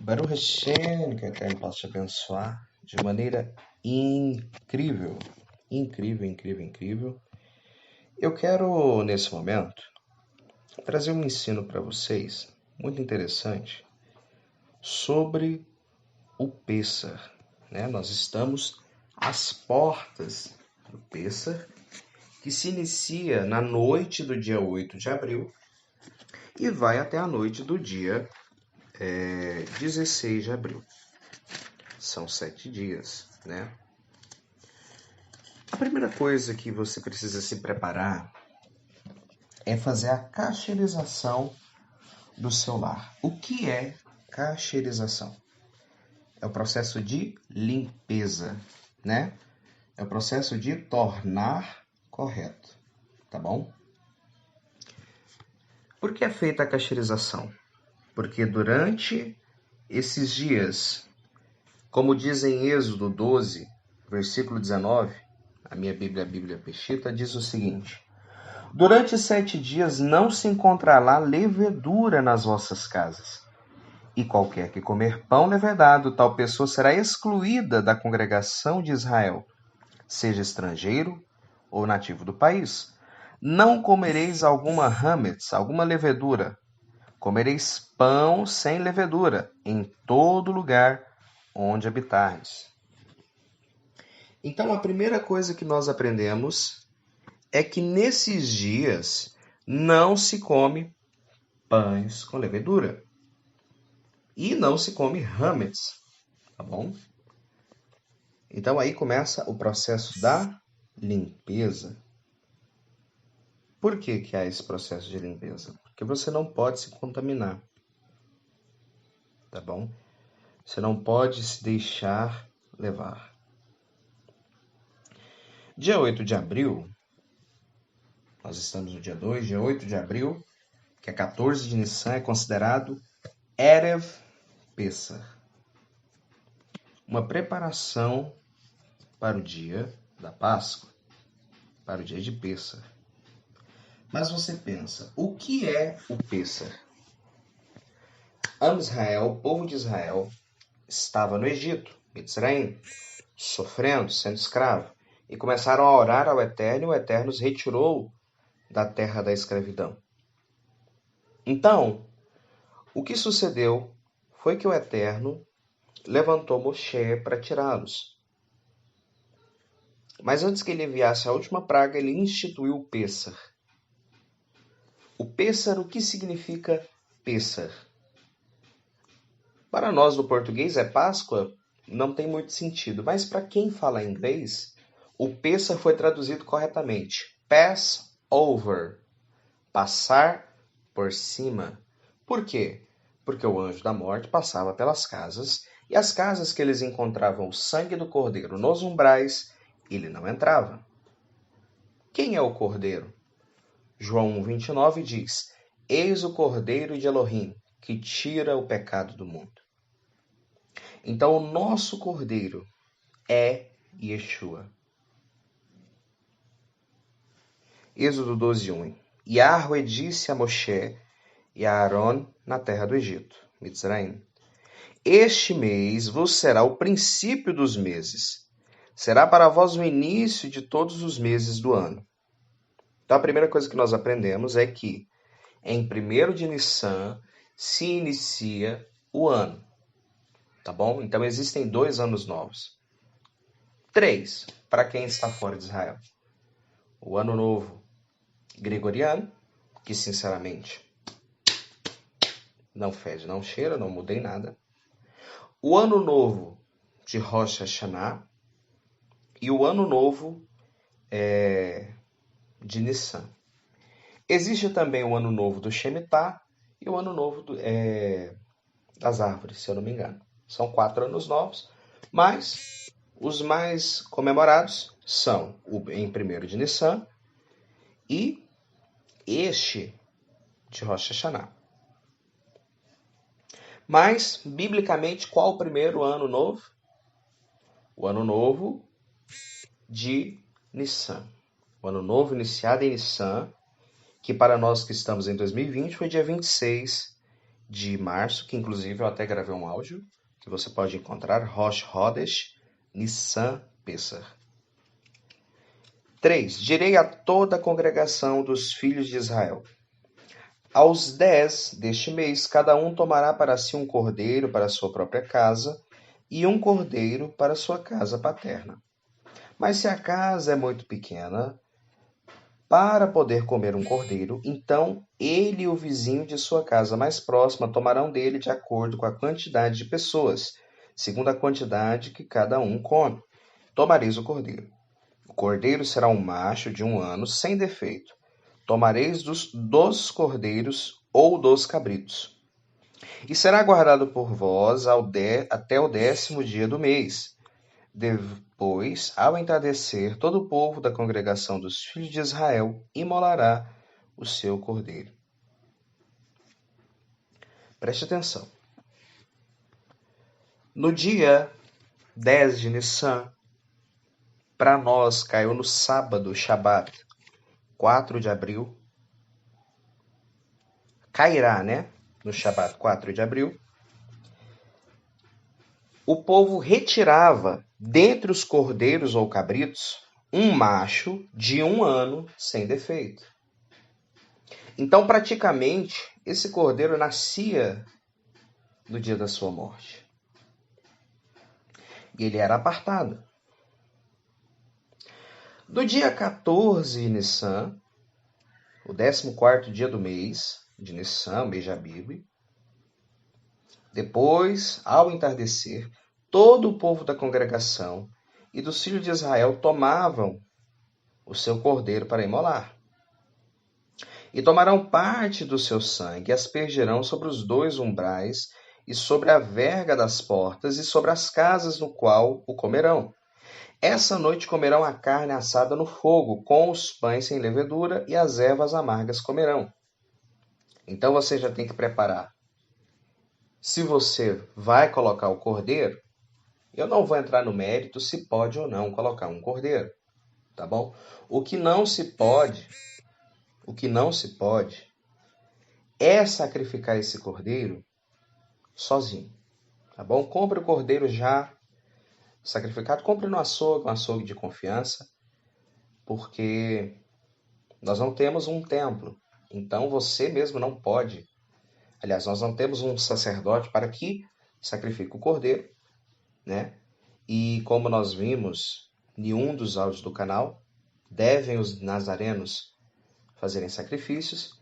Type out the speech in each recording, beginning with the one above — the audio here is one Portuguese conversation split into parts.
Baruch Hashem, que o Eterno possa te abençoar de maneira incrível. Incrível. Eu quero, nesse momento, trazer um ensino para vocês, muito interessante, sobre o Pêssar. Nós estamos às portas do Pêssar, que se inicia na noite do dia 8 de abril e vai até a noite do dia 16 de abril. São 7 dias, A primeira coisa que você precisa se preparar é fazer a cacherização do seu lar. O que é cacherização? É o processo de limpeza, É o processo de tornar correto, tá bom? Por que é feita a cacherização? Porque durante esses dias, como diz em Êxodo 12, versículo 19, a minha Bíblia, a Bíblia Peshitta, diz o seguinte: durante 7 dias não se encontrará levedura nas vossas casas. E qualquer que comer pão levedado, tal pessoa será excluída da congregação de Israel, seja estrangeiro ou nativo do país. Não comereis alguma hametz, alguma levedura. Comereis pão sem levedura, em todo lugar onde habitardes. Então, a primeira coisa que nós aprendemos é que nesses dias não se come pães com levedura. E não se come hametz, tá bom? Então aí começa o processo da limpeza. Por que há esse processo de limpeza? Porque você não pode se contaminar, tá bom? Você não pode se deixar levar. Dia 8 de abril, nós estamos no dia 2, dia 8 de abril, que é 14 de Nissan, é considerado Erev Pessah, uma preparação para o dia da Páscoa, para o dia de Pessah. Mas você pensa, o que é o Pêssar? Israel, o povo de Israel, estava no Egito, Mitzraim, sofrendo, sendo escravo, e começaram a orar ao Eterno, e o Eterno os retirou da terra da escravidão. Então, o que sucedeu foi que o Eterno levantou Moshe para tirá-los. Mas antes que ele enviasse a última praga, ele instituiu o Pêssar. O Pêssar, o que significa Pêssar? Para nós do português é Páscoa, não tem muito sentido, mas para quem fala inglês, o Pêssar foi traduzido corretamente. Pass over, passar por cima. Por quê? Porque o anjo da morte passava pelas casas, e as casas que eles encontravam o sangue do cordeiro nos umbrais, ele não entrava. Quem é o cordeiro? João 1,29 diz: eis o cordeiro de Elohim, que tira o pecado do mundo. Então, o nosso cordeiro é Yeshua. Êxodo 12:1. Yahweh disse a Moshe e a Aaron na terra do Egito, Mitzraim: este mês vos será o princípio dos meses. Será para vós o início de todos os meses do ano. Então, a primeira coisa que nós aprendemos é que em 1º de Nissan se inicia o ano. Tá bom? Então, existem 2 anos novos. 3, para quem está fora de Israel. O ano novo gregoriano, que sinceramente não fede, não cheira, não mudei nada. O ano novo de Rosh Hashanah e o ano novo de Nissan. Existe também o ano novo do Shemitah e o ano novo das árvores, se eu não me engano. São 4 anos novos, mas os mais comemorados são o em 1º de Nissan e este de Rosh Hashanah. Mas, biblicamente, qual o primeiro ano novo? O ano novo de Nissan. O ano novo iniciado em Nissan, que para nós que estamos em 2020 foi dia 26 de março, que inclusive eu até gravei um áudio, que você pode encontrar, Rosh Hodesh Nissan Pessah. 3. Direi a toda a congregação dos filhos de Israel: aos 10 deste mês, cada um tomará para si um cordeiro para sua própria casa e um cordeiro para sua casa paterna. Mas se a casa é muito pequena para poder comer um cordeiro, então ele e o vizinho de sua casa mais próxima tomarão dele de acordo com a quantidade de pessoas, segundo a quantidade que cada um come. Tomareis o cordeiro. O cordeiro será um macho de 1 ano, sem defeito. Tomareis dos cordeiros ou dos cabritos. E será guardado por vós até o 10º dia do mês. Depois, ao entardecer, todo o povo da congregação dos filhos de Israel imolará o seu cordeiro. Preste atenção. No dia 10 de Nissan, para nós caiu no sábado, Shabat, 4 de abril. Cairá, né? No Shabat, 4 de abril. O povo retirava dentre os cordeiros ou cabritos um macho de 1 ano sem defeito. Então, praticamente, esse cordeiro nascia no dia da sua morte. E ele era apartado. Do dia 14 de Nissan, o 14º dia do mês de Nissan, mês de Abib, depois, ao entardecer, todo o povo da congregação e dos filhos de Israel tomavam o seu cordeiro para imolar. E tomarão parte do seu sangue e aspergerão sobre os 2 umbrais e sobre a verga das portas e sobre as casas no qual o comerão. Essa noite comerão a carne assada no fogo, com os pães sem levedura, e as ervas amargas comerão. Então você já tem que preparar. Se você vai colocar o cordeiro, eu não vou entrar no mérito se pode ou não colocar um cordeiro, tá bom? O que não se pode é sacrificar esse cordeiro sozinho, tá bom? Compre o cordeiro já sacrificado, compre no açougue, um açougue de confiança, porque nós não temos um templo, então você mesmo não pode. Aliás, nós não temos um sacerdote para que sacrifique o cordeiro, né? E como nós vimos em um dos áudios do canal, devem os nazarenos fazerem sacrifícios.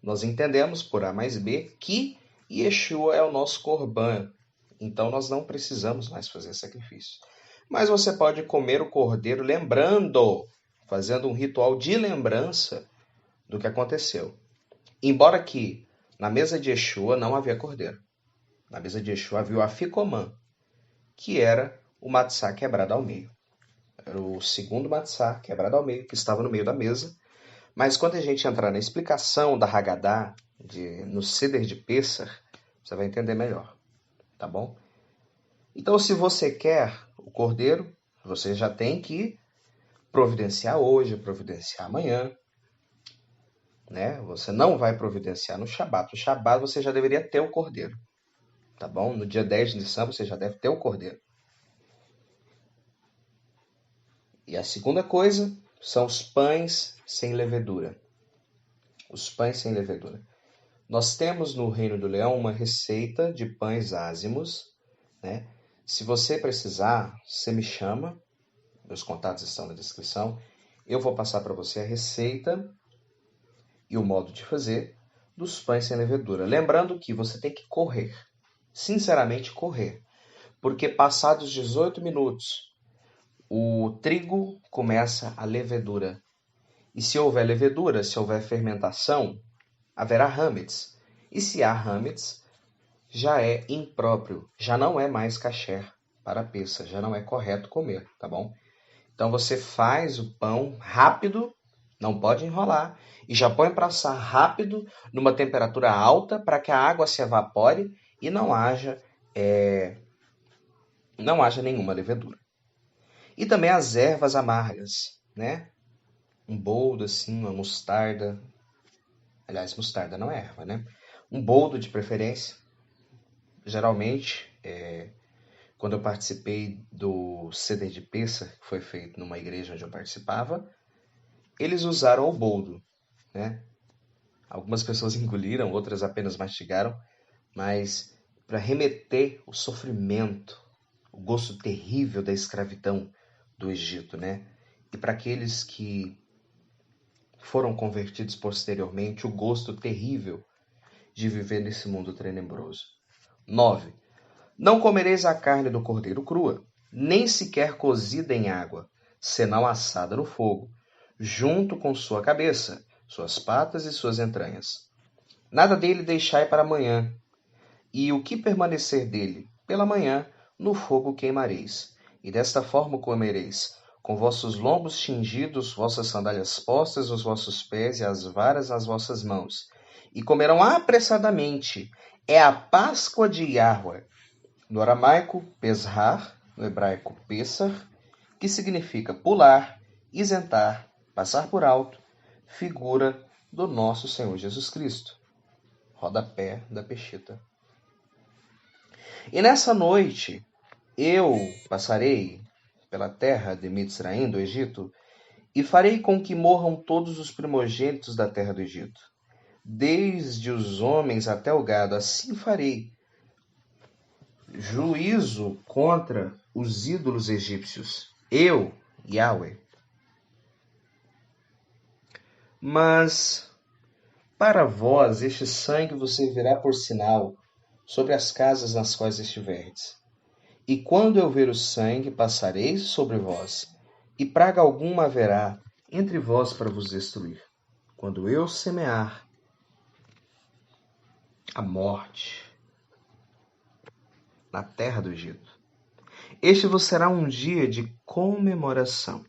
Nós entendemos por A mais B que Yeshua é o nosso corban, então nós não precisamos mais fazer sacrifício. Mas você pode comer o cordeiro lembrando, fazendo um ritual de lembrança do que aconteceu. Embora que na mesa de Yeshua não havia cordeiro. Na mesa de Yeshua havia o afikoman, que era o matzá quebrado ao meio. Era o segundo matzá quebrado ao meio, que estava no meio da mesa. Mas quando a gente entrar na explicação da Haggadah, no Seder de Pessah, você vai entender melhor, tá bom? Então, se você quer o cordeiro, você já tem que providenciar hoje, providenciar amanhã, né? Você não vai providenciar no Shabat. No Shabat você já deveria ter o cordeiro, tá bom? No dia 10 de Nissan você já deve ter o cordeiro. E a segunda coisa são os pães sem levedura. Os pães sem levedura. Nós temos no Reino do Leão uma receita de pães ázimos, né? Se você precisar, você me chama. Meus contatos estão na descrição. Eu vou passar para você a receita e o modo de fazer dos pães sem levedura. Lembrando que você tem que correr. Sinceramente, correr. Porque passados 18 minutos, o trigo começa a levedura. E se houver levedura, se houver fermentação, haverá hametz. E se há hametz, já é impróprio, já não é mais kasher para Pessah, já não é correto comer, tá bom? Então você faz o pão rápido, não pode enrolar, e já põe para assar rápido, numa temperatura alta, para que a água se evapore e não haja nenhuma levedura. E também as ervas amargas, né? Um boldo assim, uma mostarda. Aliás, mostarda não é erva, né? um boldo de preferência. Geralmente, quando eu participei do Seder de Pêssar, que foi feito numa igreja onde eu participava, eles usaram o boldo, né? Algumas pessoas engoliram, outras apenas mastigaram, mas para remeter o sofrimento, o gosto terrível da escravidão do Egito, né? E para aqueles que foram convertidos posteriormente, o gosto terrível de viver nesse mundo tenebroso. 9. Não comereis a carne do cordeiro crua, nem sequer cozida em água, senão assada no fogo, junto com sua cabeça, suas patas e suas entranhas. Nada dele deixai para amanhã, e o que permanecer dele, pela manhã, no fogo queimareis. E desta forma comereis, com vossos lombos tingidos, vossas sandálias postas nos vossos pés e as varas nas vossas mãos. E comerão apressadamente. É a Páscoa de Yahweh. No aramaico, Pesrar, no hebraico, Pessar, que significa pular, isentar, passar por alto, figura do nosso Senhor Jesus Cristo. Rodapé da Peshita. E nessa noite eu passarei pela terra de Mitzraim, do Egito, e farei com que morram todos os primogênitos da terra do Egito, desde os homens até o gado. Assim farei juízo contra os ídolos egípcios. Eu, Yahweh. Mas para vós este sangue vos servirá por sinal sobre as casas nas quais estiverdes. E quando eu ver o sangue, passarei sobre vós, e praga alguma haverá entre vós para vos destruir. Quando eu semear a morte na terra do Egito, este vos será um dia de comemoração.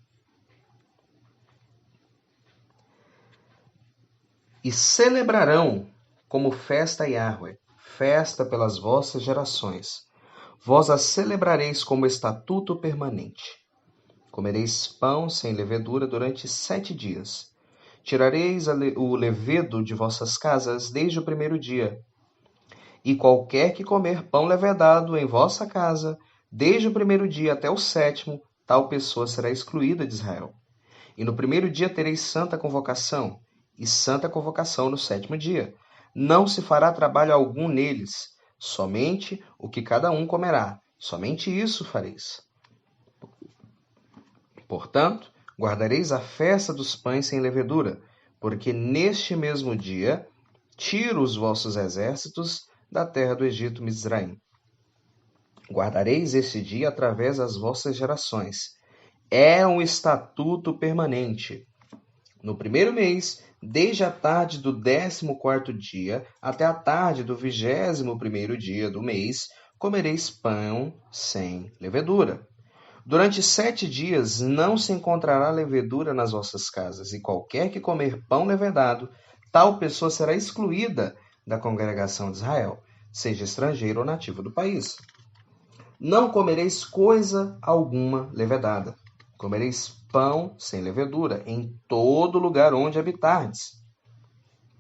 E celebrarão como festa a Yahweh, festa pelas vossas gerações. Vós a celebrareis como estatuto permanente. Comereis pão sem levedura durante 7 dias. Tirareis o levedo de vossas casas desde o primeiro dia. E qualquer que comer pão levedado em vossa casa, desde o primeiro dia até o 7º, tal pessoa será excluída de Israel. E no primeiro dia tereis santa convocação, e santa convocação no 7º dia. Não se fará trabalho algum neles, somente o que cada um comerá. Somente isso fareis. Portanto, guardareis a festa dos pães sem levedura, porque neste mesmo dia tiro os vossos exércitos da terra do Egito, Mizraim. Guardareis esse dia através das vossas gerações. É um estatuto permanente. No primeiro mês, desde a tarde do 14º dia até a tarde do 21º dia do mês, comereis pão sem levedura. Durante 7 dias não se encontrará levedura nas vossas casas, e qualquer que comer pão levedado, tal pessoa será excluída da congregação de Israel, seja estrangeiro ou nativo do país. Não comereis coisa alguma levedada. Comereis pão sem levedura em todo lugar onde habitardes.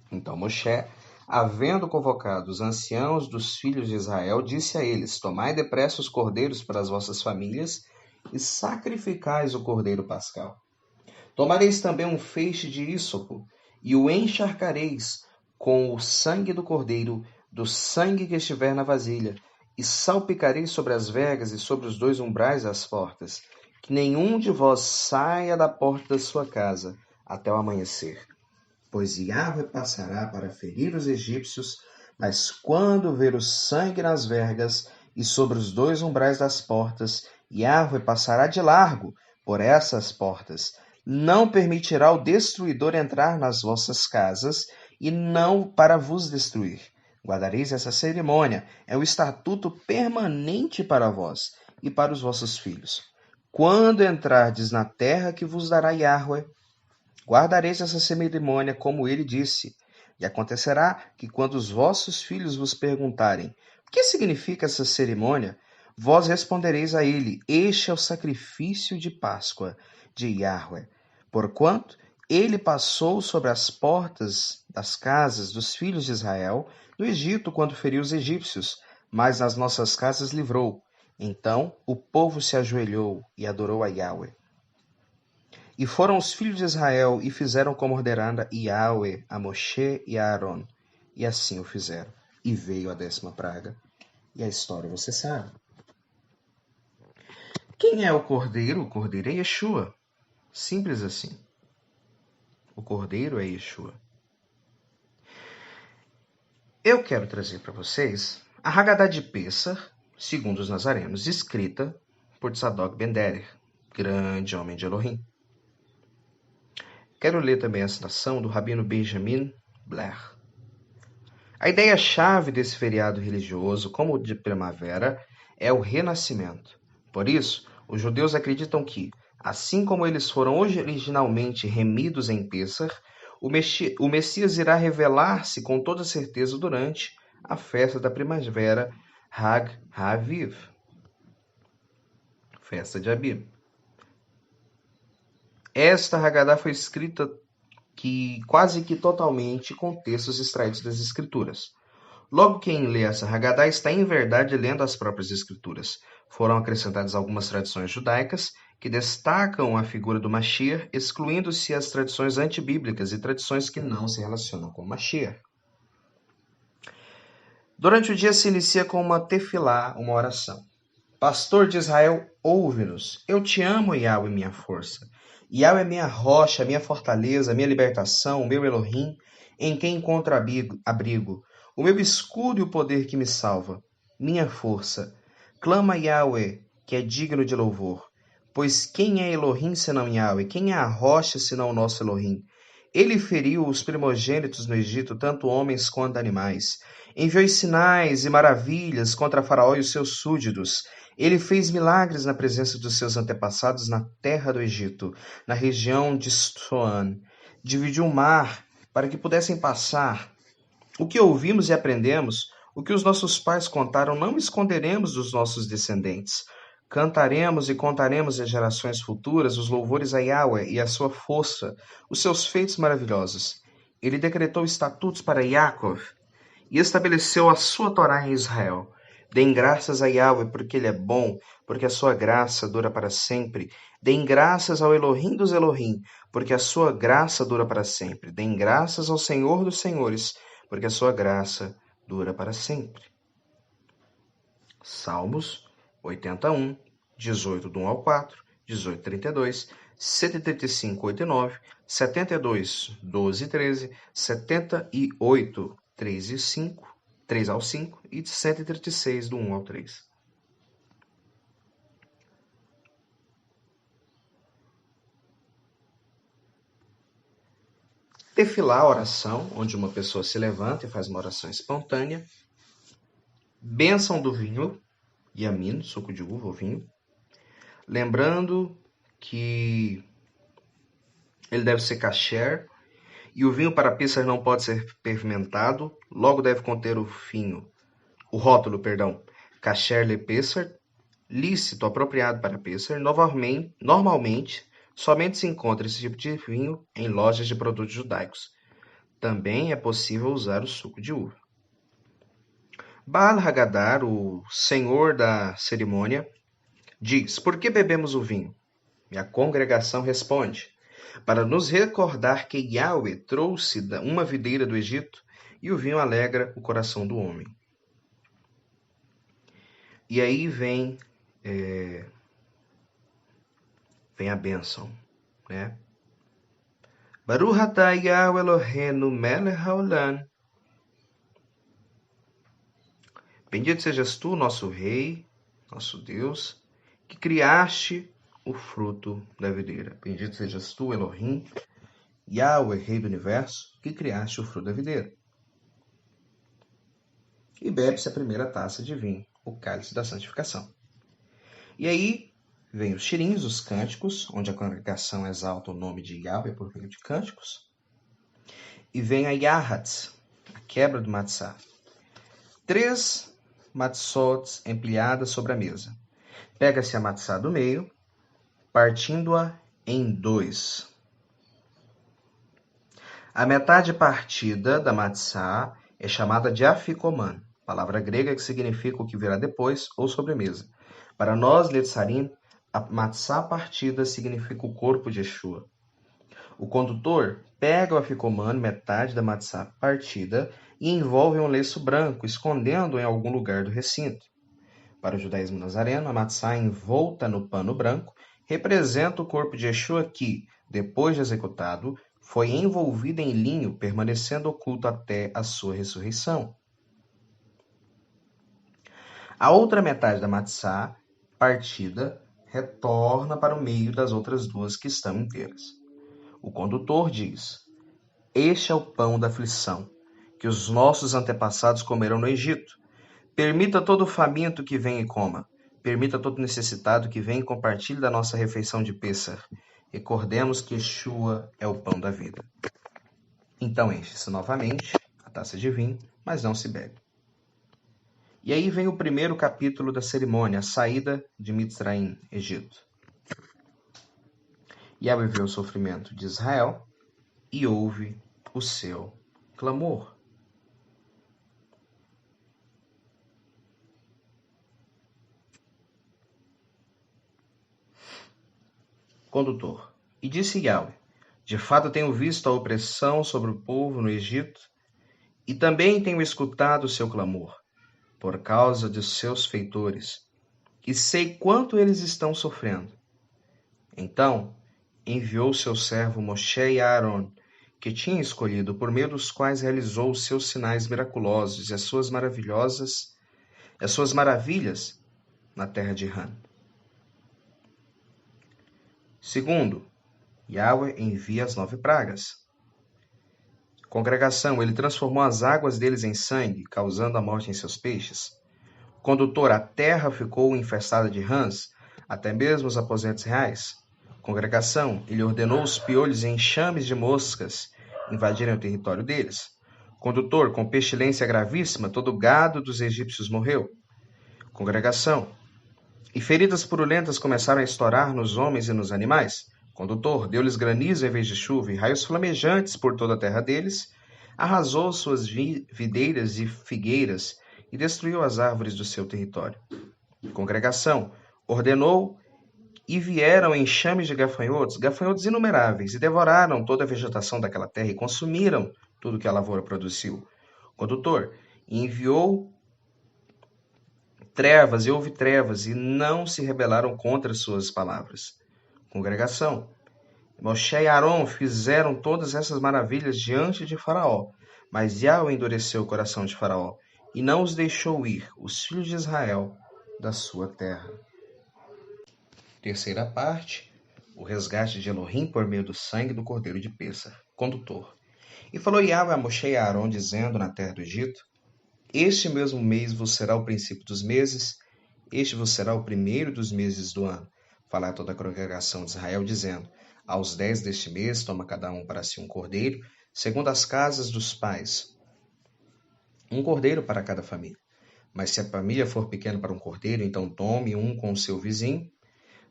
Então Moshe, havendo convocado os anciãos dos filhos de Israel, disse a eles: Tomai depressa os cordeiros para as vossas famílias e sacrificais o cordeiro pascal. Tomareis também um feixe de ísopo e o encharcareis com o sangue do cordeiro, do sangue que estiver na vasilha, e salpicareis sobre as vergas e sobre os 2 umbrais das portas, que nenhum de vós saia da porta da sua casa até o amanhecer. Pois Yahweh passará para ferir os egípcios, mas quando ver o sangue nas vergas e sobre os 2 umbrais das portas, Yahweh passará de largo por essas portas. Não permitirá o destruidor entrar nas vossas casas, e não para vos destruir. Guardareis essa cerimônia, é um estatuto permanente para vós e para os vossos filhos. Quando entrardes na terra que vos dará Yahweh, guardareis essa cerimônia como ele disse. E acontecerá que quando os vossos filhos vos perguntarem: o que significa essa cerimônia? Vós respondereis a ele: este é o sacrifício de Páscoa de Yahweh, porquanto Ele passou sobre as portas das casas dos filhos de Israel no Egito quando feriu os egípcios, mas nas nossas casas livrou. Então o povo se ajoelhou e adorou a Yahweh. E foram os filhos de Israel e fizeram como ordenara Yahweh a Moshe e a Aaron. E assim o fizeram. E veio a 10ª praga. E a história você sabe. Quem é o Cordeiro? O Cordeiro é Yeshua. Simples assim. O Cordeiro é Yeshua. Eu quero trazer para vocês a Haggadah de Pessah, segundo os nazarenos, escrita por Tzadok Ben Derer, grande homem de Elohim. Quero ler também a citação do rabino Benjamin Blair. A ideia-chave desse feriado religioso, como o de primavera, é o renascimento. Por isso, os judeus acreditam que, assim como eles foram originalmente remidos em Pessah, o Messias irá revelar-se com toda certeza durante a festa da primavera, Hag HaAviv, festa de Abib. Esta Haggadah foi escrita quase que totalmente com textos extraídos das Escrituras. Logo, quem lê essa Haggadah está em verdade lendo as próprias Escrituras. Foram acrescentadas algumas tradições judaicas que destacam a figura do Mashiach, excluindo-se as tradições antibíblicas e tradições que não se relacionam com o Mashiach. Durante o dia se inicia com uma tefilá, uma oração. Pastor de Israel, ouve-nos. Eu te amo, Yahweh, minha força. Yahweh é minha rocha, minha fortaleza, minha libertação, meu Elohim, em quem encontro abrigo. O meu escudo e o poder que me salva. Minha força. Clama Yahweh, que é digno de louvor. Pois quem é Elohim senão Yahweh? Quem é a rocha senão o nosso Elohim? Ele feriu os primogênitos no Egito, tanto homens quanto animais. Enviou sinais e maravilhas contra Faraó e os seus súditos. Ele fez milagres na presença dos seus antepassados na terra do Egito, na região de Soan. Dividiu o mar para que pudessem passar. O que ouvimos e aprendemos, o que os nossos pais contaram, não esconderemos dos nossos descendentes. Cantaremos e contaremos às gerações futuras os louvores a Yahweh e a sua força, os seus feitos maravilhosos. Ele decretou estatutos para Yaakov e estabeleceu a sua Torá em Israel. Deem graças a Yahweh, porque ele é bom, porque a sua graça dura para sempre. Deem graças ao Elohim dos Elohim, porque a sua graça dura para sempre. Deem graças ao Senhor dos Senhores, porque a sua graça dura para sempre. Salmos 81, 18, do 1 ao 4, 18, 32, 135, 8 e 9, 72, 12 e 13, 78, 3 e 5, 3 ao 5 e 136, do 1 ao 3. Tefilá, oração, onde uma pessoa se levanta e faz uma oração espontânea. Bênção do vinho, yamin, suco de uva ou vinho. Lembrando que ele deve ser kasher, e o vinho para Pessah não pode ser fermentado, logo deve conter o rótulo, kasher le Pessah, lícito, apropriado para Pessah. Normalmente, somente se encontra esse tipo de vinho em lojas de produtos judaicos. Também é possível usar o suco de uva. Baal Haggadah, o senhor da cerimônia, diz: por que bebemos o vinho? E a congregação responde: para nos recordar que Yahweh trouxe uma videira do Egito e o vinho alegra o coração do homem. E aí vem a bênção, né? Baruch atah Yahweh Eloheinu melech haolam. Bendito sejas tu, nosso Rei, nosso Deus, que criaste o fruto da videira. Bendito sejas tu, Elohim, Yahweh, Rei do Universo, que criaste o fruto da videira. E bebe-se a primeira taça de vinho, o cálice da santificação. E aí vem os tirins, os cânticos, onde a congregação exalta o nome de Yahweh por meio de cânticos. E vem a Yahatz, a quebra do matzá. 3 matzot empilhadas sobre a mesa. Pega-se a matzá do meio, partindo-a em 2. A metade partida da matzá é chamada de afikoman, palavra grega que significa o que virá depois ou sobremesa. Para nós, Netzarim, a matzá partida significa o corpo de Yeshua. O condutor pega o afikoman, metade da matzá partida, e envolve em um lenço branco, escondendo-o em algum lugar do recinto. Para o judaísmo nazareno, a matzá envolta no pano branco representa o corpo de Yeshua que, depois de executado, foi envolvido em linho, permanecendo oculto até a sua ressurreição. A outra metade da matzá partida retorna para o meio das outras duas que estão inteiras. O condutor diz: este é o pão da aflição, que os nossos antepassados comeram no Egito. Permita todo faminto que venha e coma. Permita todo necessitado que venha e compartilhe da nossa refeição de Pêssar. Recordemos que Yeshua é o pão da vida. Então enche-se novamente a taça de vinho, mas não se bebe. E aí vem o primeiro capítulo da cerimônia, a saída de Mitzraim, Egito. Yahweh viu o sofrimento de Israel e ouve o seu clamor. Condutor. E disse Yahweh: de fato tenho visto a opressão sobre o povo no Egito, e também tenho escutado o seu clamor, por causa de seus feitores, e sei quanto eles estão sofrendo. Então enviou seu servo Moshe e Aaron, que tinha escolhido, por meio dos quais realizou os seus sinais miraculosos e as suas maravilhas na terra de Han. Segundo, Yahweh envia as 9 pragas. Congregação, ele transformou as águas deles em sangue, causando a morte em seus peixes. Condutor, a terra ficou infestada de rãs, até mesmo os aposentos reais. Congregação, ele ordenou os piolhos e enxames de moscas invadirem o território deles. Condutor, com pestilência gravíssima, todo o gado dos egípcios morreu. Congregação, e feridas purulentas começaram a estourar nos homens e nos animais. Condutor, deu-lhes granizo em vez de chuva e raios flamejantes por toda a terra deles, arrasou suas videiras e figueiras e destruiu as árvores do seu território. Congregação, ordenou e vieram enxames de gafanhotos inumeráveis, e devoraram toda a vegetação daquela terra e consumiram tudo que a lavoura produziu. Condutor, enviou trevas e houve trevas, e não se rebelaram contra suas palavras. Congregação, Moshe e Aaron fizeram todas essas maravilhas diante de Faraó, mas Yahweh endureceu o coração de Faraó e não os deixou ir, os filhos de Israel, da sua terra. Terceira parte, o resgate de Elohim por meio do sangue do cordeiro de Pêssar. Condutor. E falou Yahweh a Moshe e a Aaron, dizendo na terra do Egito: este mesmo mês vos será o princípio dos meses, este vos será o primeiro dos meses do ano. Falar a toda a congregação de Israel, dizendo: aos 10 deste mês, toma cada um para si um cordeiro, segundo as casas dos pais, um cordeiro para cada família. Mas se a família for pequena para um cordeiro, então tome um com o seu vizinho,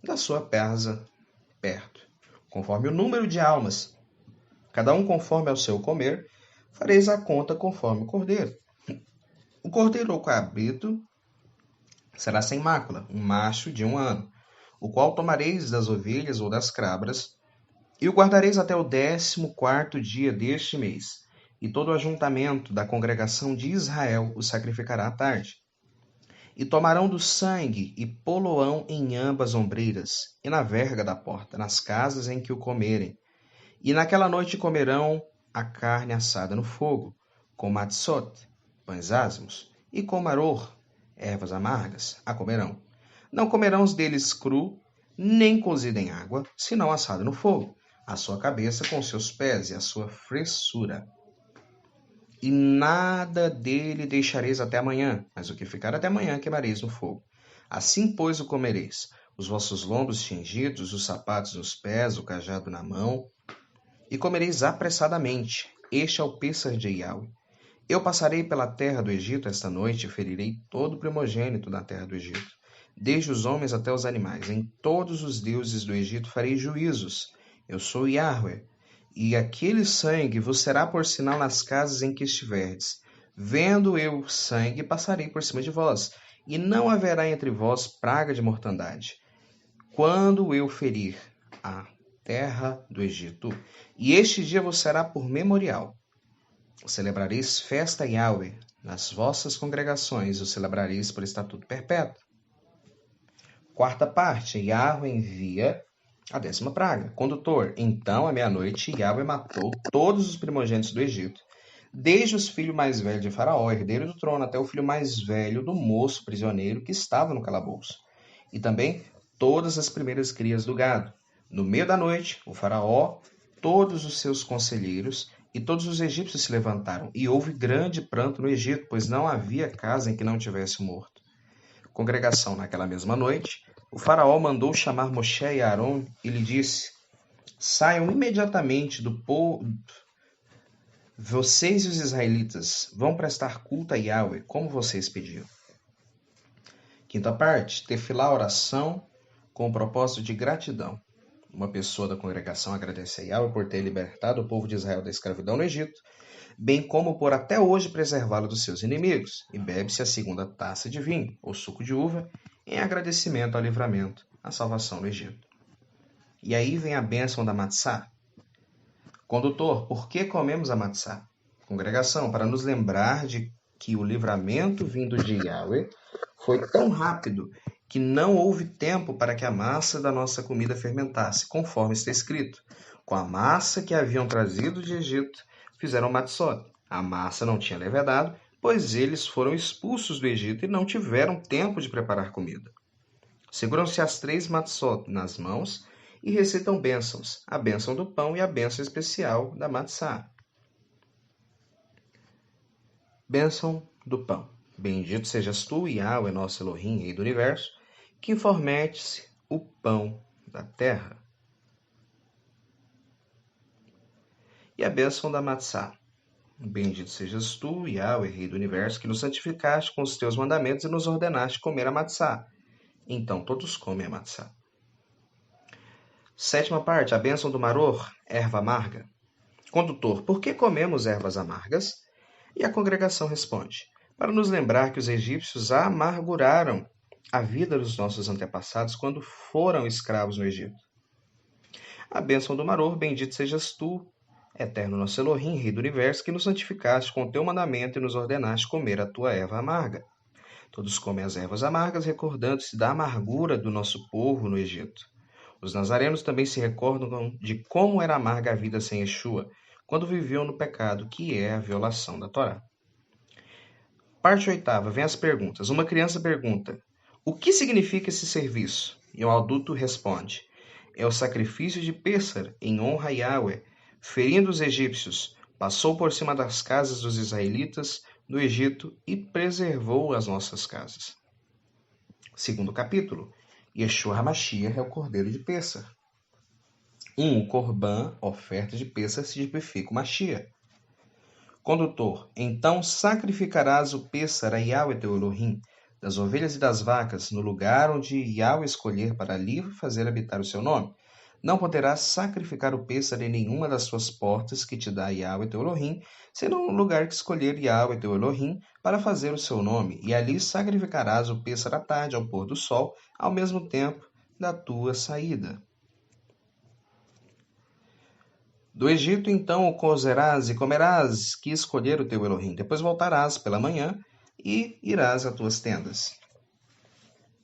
da sua casa perto, conforme o número de almas, cada um conforme ao seu comer, fareis a conta conforme o cordeiro. O cordeiro ou cabrito será sem mácula, um macho de 1 ano, o qual tomareis das ovelhas ou das cabras, e o guardareis até o 14º dia deste mês, e todo o ajuntamento da congregação de Israel o sacrificará à tarde. E tomarão do sangue e poloão em ambas ombreiras, e na verga da porta, nas casas em que o comerem. E naquela noite comerão a carne assada no fogo, com matzot, pães ázimos, e com maror, ervas amargas, a comerão. Não comerão os deles cru, nem cozido em água, senão assado no fogo, a sua cabeça com seus pés e a sua fressura. E nada dele deixareis até amanhã, mas o que ficar até amanhã queimareis no fogo. Assim, pois, o comereis, os vossos lombos tingidos, os sapatos nos pés, o cajado na mão, e comereis apressadamente. Este é o Pêssar de Yahweh. Eu passarei pela terra do Egito esta noite e ferirei todo o primogênito na terra do Egito, desde os homens até os animais. Em todos os deuses do Egito farei juízos. Eu sou Yahweh. e aquele sangue vos será por sinal nas casas em que estiverdes. Vendo eu o sangue, passarei por cima de vós, e não haverá entre vós praga de mortandade, quando eu ferir a terra do Egito. E este dia vos será por memorial. Celebrareis festa a Yahweh nas vossas congregações, o celebrareis por estatuto perpétuo. Quarta parte, Yahweh envia a 10ª praga. Condutor, então, à meia-noite, Yahweh matou todos os primogênitos do Egito, desde os filhos mais velhos de Faraó, herdeiro do trono, até o filho mais velho do moço prisioneiro que estava no calabouço, e também todas as primeiras crias do gado. No meio da noite, o Faraó, todos os seus conselheiros e todos os egípcios se levantaram, e houve grande pranto no Egito, pois não havia casa em que não tivesse morto. Congregação, naquela mesma noite, o Faraó mandou chamar Moshe e Arão e lhe disse: saiam imediatamente do povo. Vocês e os israelitas vão prestar culto a Yahweh, como vocês pediram. Quinta parte, tefilá, oração com o propósito de gratidão. Uma pessoa da congregação agradece a Yahweh por ter libertado o povo de Israel da escravidão no Egito, bem como por até hoje preservá-lo dos seus inimigos, e bebe-se a segunda taça de vinho, ou suco de uva, em agradecimento ao livramento, à salvação no Egito. E aí vem a bênção da matzá. Condutor, por que comemos a matzá? Congregação, para nos lembrar de que o livramento vindo de Yahweh foi tão rápido que não houve tempo para que a massa da nossa comida fermentasse, conforme está escrito. Com a massa que haviam trazido de Egito, fizeram matzot. A massa não tinha levedado, pois eles foram expulsos do Egito e não tiveram tempo de preparar comida. Seguram-se as 3 matzot nas mãos e recitam bênçãos, a bênção do pão e a bênção especial da matzá. Bênção do pão. Bendito sejas tu, Yahweh, nosso Elohim, Rei do Universo, que fornece o pão da terra. E a bênção da matzá. Bendito sejas tu, Yahweh, Rei do Universo, que nos santificaste com os teus mandamentos e nos ordenaste comer a matzá. Então todos comem a matzá. 7ª parte, a bênção do maror, erva amarga. Condutor, por que comemos ervas amargas? E a congregação responde: para nos lembrar que os egípcios amarguraram a vida dos nossos antepassados quando foram escravos no Egito. A bênção do maror, bendito sejas tu, eterno nosso Elohim, Rei do Universo, que nos santificaste com o teu mandamento e nos ordenaste comer a tua erva amarga. Todos comem as ervas amargas, recordando-se da amargura do nosso povo no Egito. Os nazarenos também se recordam de como era amarga a vida sem Yeshua, quando viviam no pecado, que é a violação da Torá. Parte 8ª, vem as perguntas. Uma criança pergunta: o que significa esse serviço? E um adulto responde: é o sacrifício de Pêssar, em honra a Yahweh, ferindo os egípcios, passou por cima das casas dos israelitas do Egito e preservou as nossas casas. Segundo capítulo, Yeshua HaMashiach é o cordeiro de Pêssar. O Corban, oferta de Pêssar, significa o Mashiach. Condutor, então sacrificarás o Pêssar a Yahweh teu Elohim, das ovelhas e das vacas, no lugar onde Yahweh escolher para ali fazer habitar o seu nome. Não poderás sacrificar o Pêssar em nenhuma das suas portas que te dá Yahweh teu Elohim, senão no lugar que escolher Yahweh teu Elohim para fazer o seu nome, e ali sacrificarás o Pêssar à tarde, ao pôr do sol, ao mesmo tempo da tua saída. Do Egito, então, o cozerás e comerás, que escolher o teu Elohim. Depois voltarás pela manhã e irás às tuas tendas.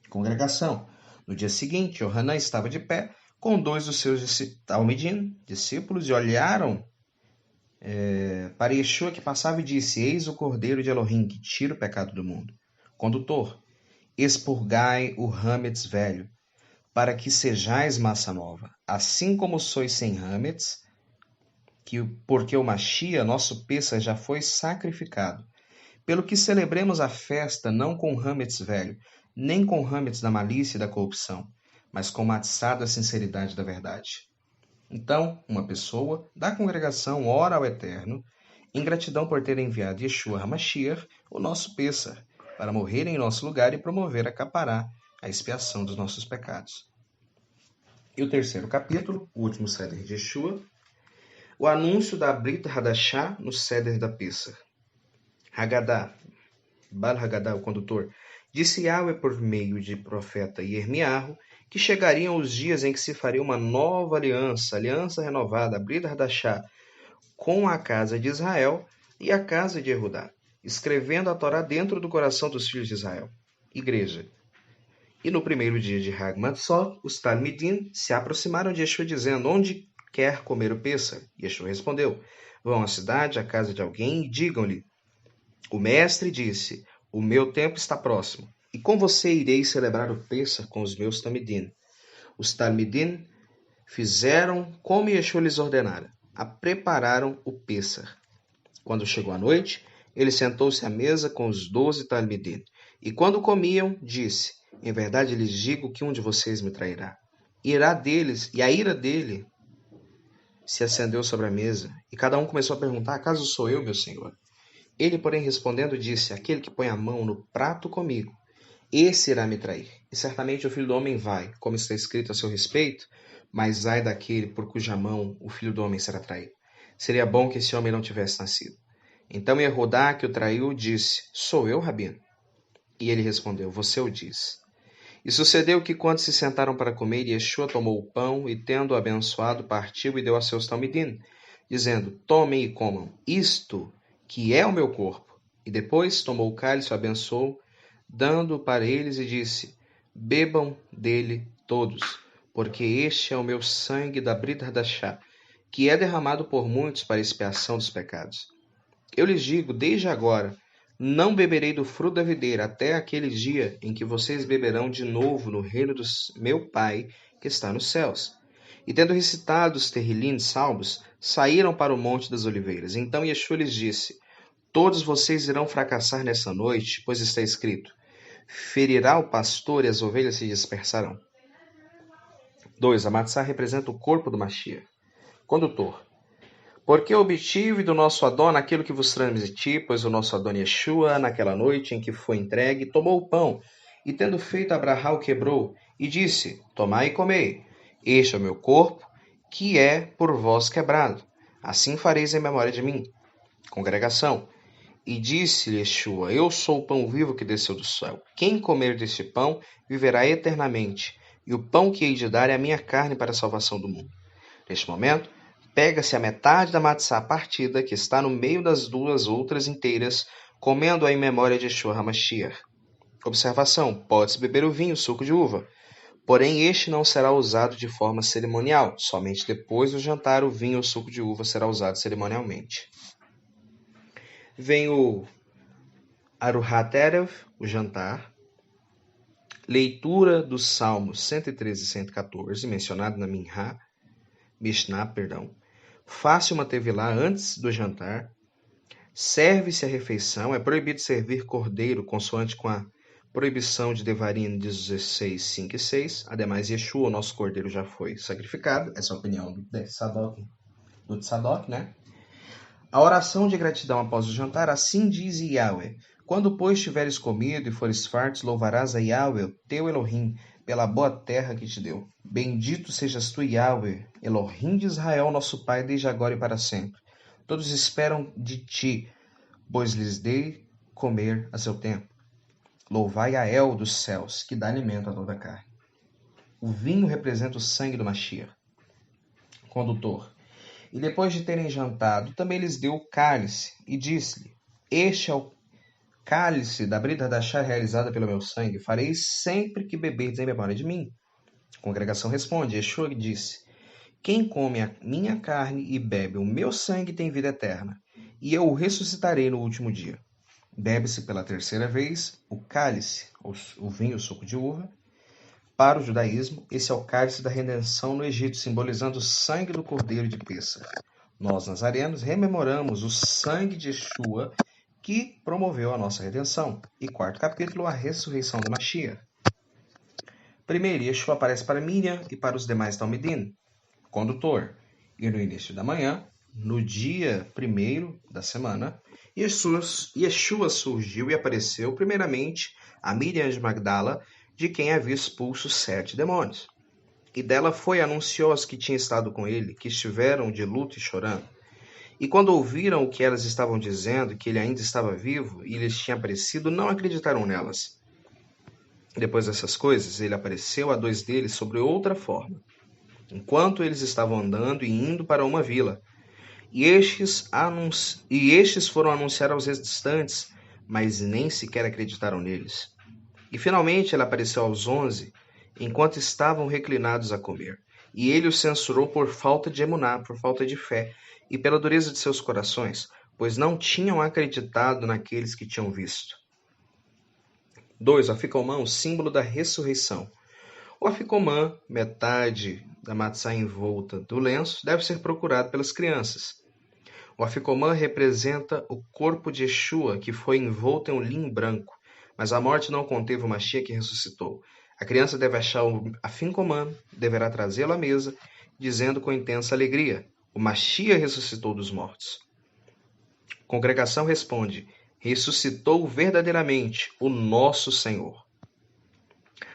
Congregação. No dia seguinte, Yohanan estava de pé com 2 dos seus talmidim, discípulos, e olharam para Yeshua que passava e disse: eis o Cordeiro de Elohim, que tira o pecado do mundo. Condutor, expurgai o hametz velho, para que sejais massa nova, assim como sois sem hametz, porque o Mashiach, nosso Pêssar, já foi sacrificado. Pelo que celebremos a festa não com hametz velho, nem com hametz da malícia e da corrupção, mas com matzá da sinceridade da verdade. Então, uma pessoa da congregação ora ao Eterno, em gratidão por ter enviado Yeshua HaMashiach, o nosso Pêssar, para morrer em nosso lugar e promover a capará, a expiação dos nossos pecados. E o terceiro capítulo, o último Seder de Yeshua. O anúncio da Brit Hadashah no ceder da Pêssar. Hagadá, Bal-Hagadá, o condutor, disse Yahweh por meio de profeta Yirmiyahu que chegariam os dias em que se faria uma nova aliança renovada, Brit Hadashah, com a casa de Israel e a casa de Jehudá, escrevendo a Torá dentro do coração dos filhos de Israel. Igreja. E no primeiro dia de Hag Matzot, os Talmidim se aproximaram de Yeshua dizendo: onde quer comer o Pêssar? Yeshua respondeu: vão à cidade, à casa de alguém e digam-lhe: o mestre disse, o meu tempo está próximo, e com você irei celebrar o Pêssar com os meus Talmidim. Os Talmidim fizeram como Yeshua lhes ordenara, prepararam o Pêssar. Quando chegou a noite, ele sentou-se à mesa com os 12 Talmidim, e quando comiam, disse: em verdade lhes digo que um de vocês me trairá. E a ira dele se acendeu sobre a mesa, e cada um começou a perguntar: acaso sou eu, meu senhor? Ele, porém, respondendo, disse: aquele que põe a mão no prato comigo, esse irá me trair. E certamente o Filho do Homem vai, como está escrito a seu respeito, mas ai daquele por cuja mão o Filho do Homem será traído. Seria bom que esse homem não tivesse nascido. Então Yehudá, que o traiu, disse: sou eu, Rabino? E ele respondeu: você o diz. E sucedeu que, quando se sentaram para comer, Yeshua tomou o pão e, tendo-o abençoado, partiu e deu a seus talmidim, dizendo: tomem e comam, isto que é o meu corpo. E depois tomou o cálice, o abençoou, dando-o para eles e disse: bebam dele todos, porque este é o meu sangue da Brit Hadashah, que é derramado por muitos para expiação dos pecados. Eu lhes digo, desde agora, não beberei do fruto da videira até aquele dia em que vocês beberão de novo no reino do meu Pai que está nos céus. E tendo recitado os terrilim salmos, saíram para o Monte das Oliveiras. Então Yeshua lhes disse: todos vocês irão fracassar nessa noite, pois está escrito: ferirá o pastor e as ovelhas se dispersarão. 2. A matzá representa o corpo do Mashiach. Condutor. Porque obtive do nosso Adon aquilo que vos transmiti, pois o nosso Adon Yeshua, naquela noite em que foi entregue, tomou o pão, e tendo feito Abrahá o quebrou, e disse: tomai e comei, este é o meu corpo, que é por vós quebrado. Assim fareis em memória de mim. Congregação. E disse-lhe Yeshua: eu sou o pão vivo que desceu do céu. Quem comer deste pão viverá eternamente, e o pão que hei de dar é a minha carne para a salvação do mundo. Neste momento, pega-se a metade da matzá partida, que está no meio das duas outras inteiras, comendo-a em memória de Yeshua HaMashiach. Observação: pode-se beber o vinho, o suco de uva. Porém, este não será usado de forma cerimonial. Somente depois do jantar, o vinho ou suco de uva será usado cerimonialmente. Vem o Aruhat Erev, o jantar. Leitura dos Salmos 113 e 114, mencionado na Mishnah. Faça uma tevilá antes do jantar. Serve-se a refeição. É proibido servir cordeiro, consoante com a proibição de Devarim 16, 5 e 6. Ademais, Yeshua, o nosso cordeiro, já foi sacrificado. Essa é a opinião do Tzadok, né? A oração de gratidão após o jantar. Assim diz Yahweh: quando, pois, tiveres comido e fores fartos, louvarás a Yahweh, teu Elohim, pela boa terra que te deu. Bendito sejas tu, Yahweh, Elohim de Israel, nosso Pai, desde agora e para sempre. Todos esperam de ti, pois lhes dei comer a seu tempo. Louvai a El dos céus, que dá alimento a toda a carne. O vinho representa o sangue do Mashiach. Condutor. E depois de terem jantado, também lhes deu o cálice, e disse-lhe: este é o cálice da Brit Hadashah realizada pelo meu sangue, fareis sempre que beberdes em memória de mim. A congregação responde: Yeshua disse: quem come a minha carne e bebe o meu sangue tem vida eterna, e eu o ressuscitarei no último dia. Bebe-se pela terceira vez o cálice, o vinho, o suco de uva. Para o judaísmo, esse é o cálice da redenção no Egito, simbolizando o sangue do cordeiro de Pêssar. Nós, nazarenos, rememoramos o sangue de Yeshua, que promoveu a nossa redenção. E quarto capítulo, a ressurreição do Mashiach. Primeiro, Yeshua aparece para Miriam e para os demais Talmidim. Condutor. E no início da manhã, no dia primeiro da semana, Yeshua surgiu e apareceu primeiramente a Miriam de Magdala, de quem havia expulso 7 demônios. E dela foi e anunciou aos que tinham estado com ele, que estiveram de luto e chorando. E quando ouviram o que elas estavam dizendo, que ele ainda estava vivo e lhes tinha aparecido, não acreditaram nelas. Depois dessas coisas, ele apareceu a 2 deles sobre outra forma, enquanto eles estavam andando e indo para uma vila. E estes foram anunciar aos restantes, mas nem sequer acreditaram neles. E finalmente ele apareceu aos 11, enquanto estavam reclinados a comer. E ele os censurou por falta de emuná, por falta de fé, e pela dureza de seus corações, pois não tinham acreditado naqueles que tinham visto. 2. O afikoman, o símbolo da ressurreição. O afikoman, metade da matzá envolta do lenço, deve ser procurado pelas crianças. O afikoman representa o corpo de Yeshua, que foi envolto em um linho branco, mas a morte não conteve o Mashiach que ressuscitou. A criança deve achar o afikoman, deverá trazê-lo à mesa, dizendo com intensa alegria: o Mashiach ressuscitou dos mortos. A congregação responde: ressuscitou verdadeiramente o nosso Senhor.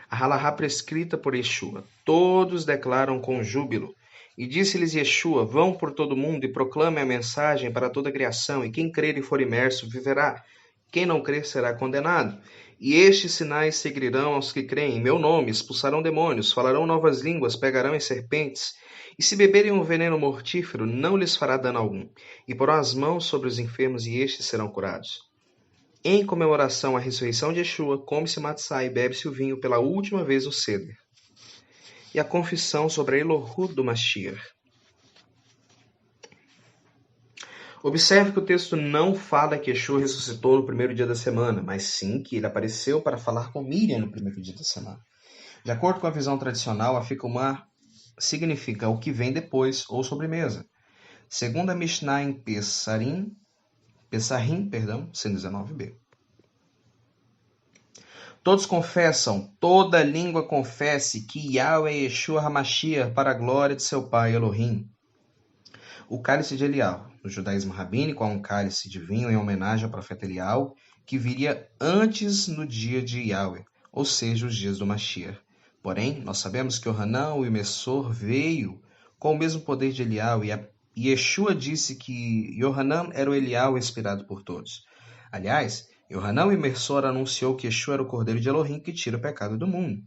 A halahá prescrita por Yeshua. Todos declaram com júbilo. E disse-lhes Yeshua: vão por todo o mundo e proclamem a mensagem para toda a criação, e quem crer e for imerso viverá. Quem não crer será condenado. E estes sinais seguirão aos que creem. Em meu nome expulsarão demônios, falarão novas línguas, pegarão em serpentes. E se beberem um veneno mortífero, não lhes fará dano algum. E porão as mãos sobre os enfermos, e estes serão curados. Em comemoração à ressurreição de Yeshua, come-se matzá e bebe-se o vinho pela última vez no Seder. E a confissão sobre a Elohut do Mashiach. Observe que o texto não fala que Yeshua ressuscitou no primeiro dia da semana, mas sim que ele apareceu para falar com Miriam no primeiro dia da semana. De acordo com a visão tradicional, a Fikumar significa o que vem depois, ou sobremesa. Segundo a Mishnah em Pesahim, 119b. Todos confessam, toda língua confesse que Yahweh é Yeshua HaMashiach para a glória de seu pai Elohim. O cálice de Elial. No judaísmo rabínico, há um cálice de vinho em homenagem ao profeta Elial, que viria antes no dia de Yahweh, ou seja, os dias do Mashiach. Porém, nós sabemos que Yohanan, o emissor, veio com o mesmo poder de Elial, e Yeshua disse que Yohanan era o Elial inspirado por todos. Aliás, Yohanan, o imersor, anunciou que Yeshua era o Cordeiro de Elohim que tira o pecado do mundo.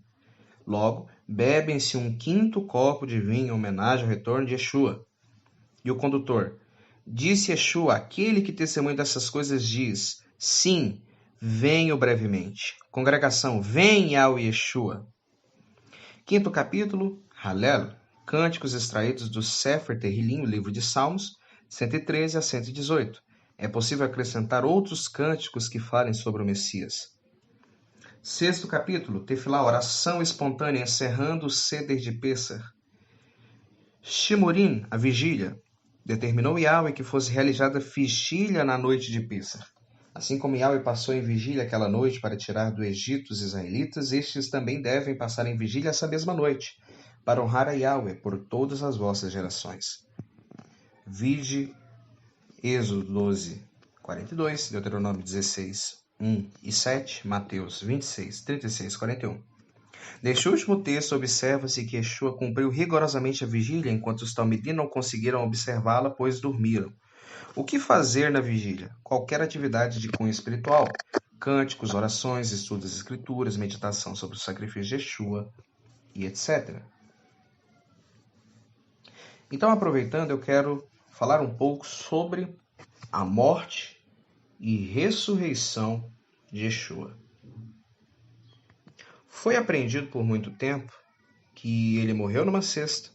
Logo, bebem-se um 5º copo de vinho em homenagem ao retorno de Yeshua. E o condutor: disse Yeshua, aquele que testemunha dessas coisas diz: sim, venho brevemente. Congregação, venha ao Yeshua. 5º capítulo, Halel, cânticos extraídos do Sefer Terrilim, o livro de Salmos, 113 a 118. É possível acrescentar outros cânticos que falem sobre o Messias. 6º capítulo, Tefilá, oração espontânea, encerrando o Seder de Pessah. Shimurim, a vigília. Determinou Yahweh que fosse realizada vigília na noite de Pessah. Assim como Yahweh passou em vigília aquela noite para tirar do Egito os israelitas, estes também devem passar em vigília essa mesma noite, para honrar a Yahweh por todas as vossas gerações. Vide Êxodo 12, 42, Deuteronômio 16, 1 e 7, Mateus 26, 36, 41. Neste último texto, observa-se que Yeshua cumpriu rigorosamente a vigília, enquanto os talmidim não conseguiram observá-la, pois dormiram. O que fazer na vigília? Qualquer atividade de cunho espiritual. Cânticos, orações, estudos das escrituras, meditação sobre o sacrifício de Yeshua e etc. Então, aproveitando, eu quero falar um pouco sobre a morte e ressurreição de Yeshua. Foi aprendido por muito tempo que ele morreu numa sexta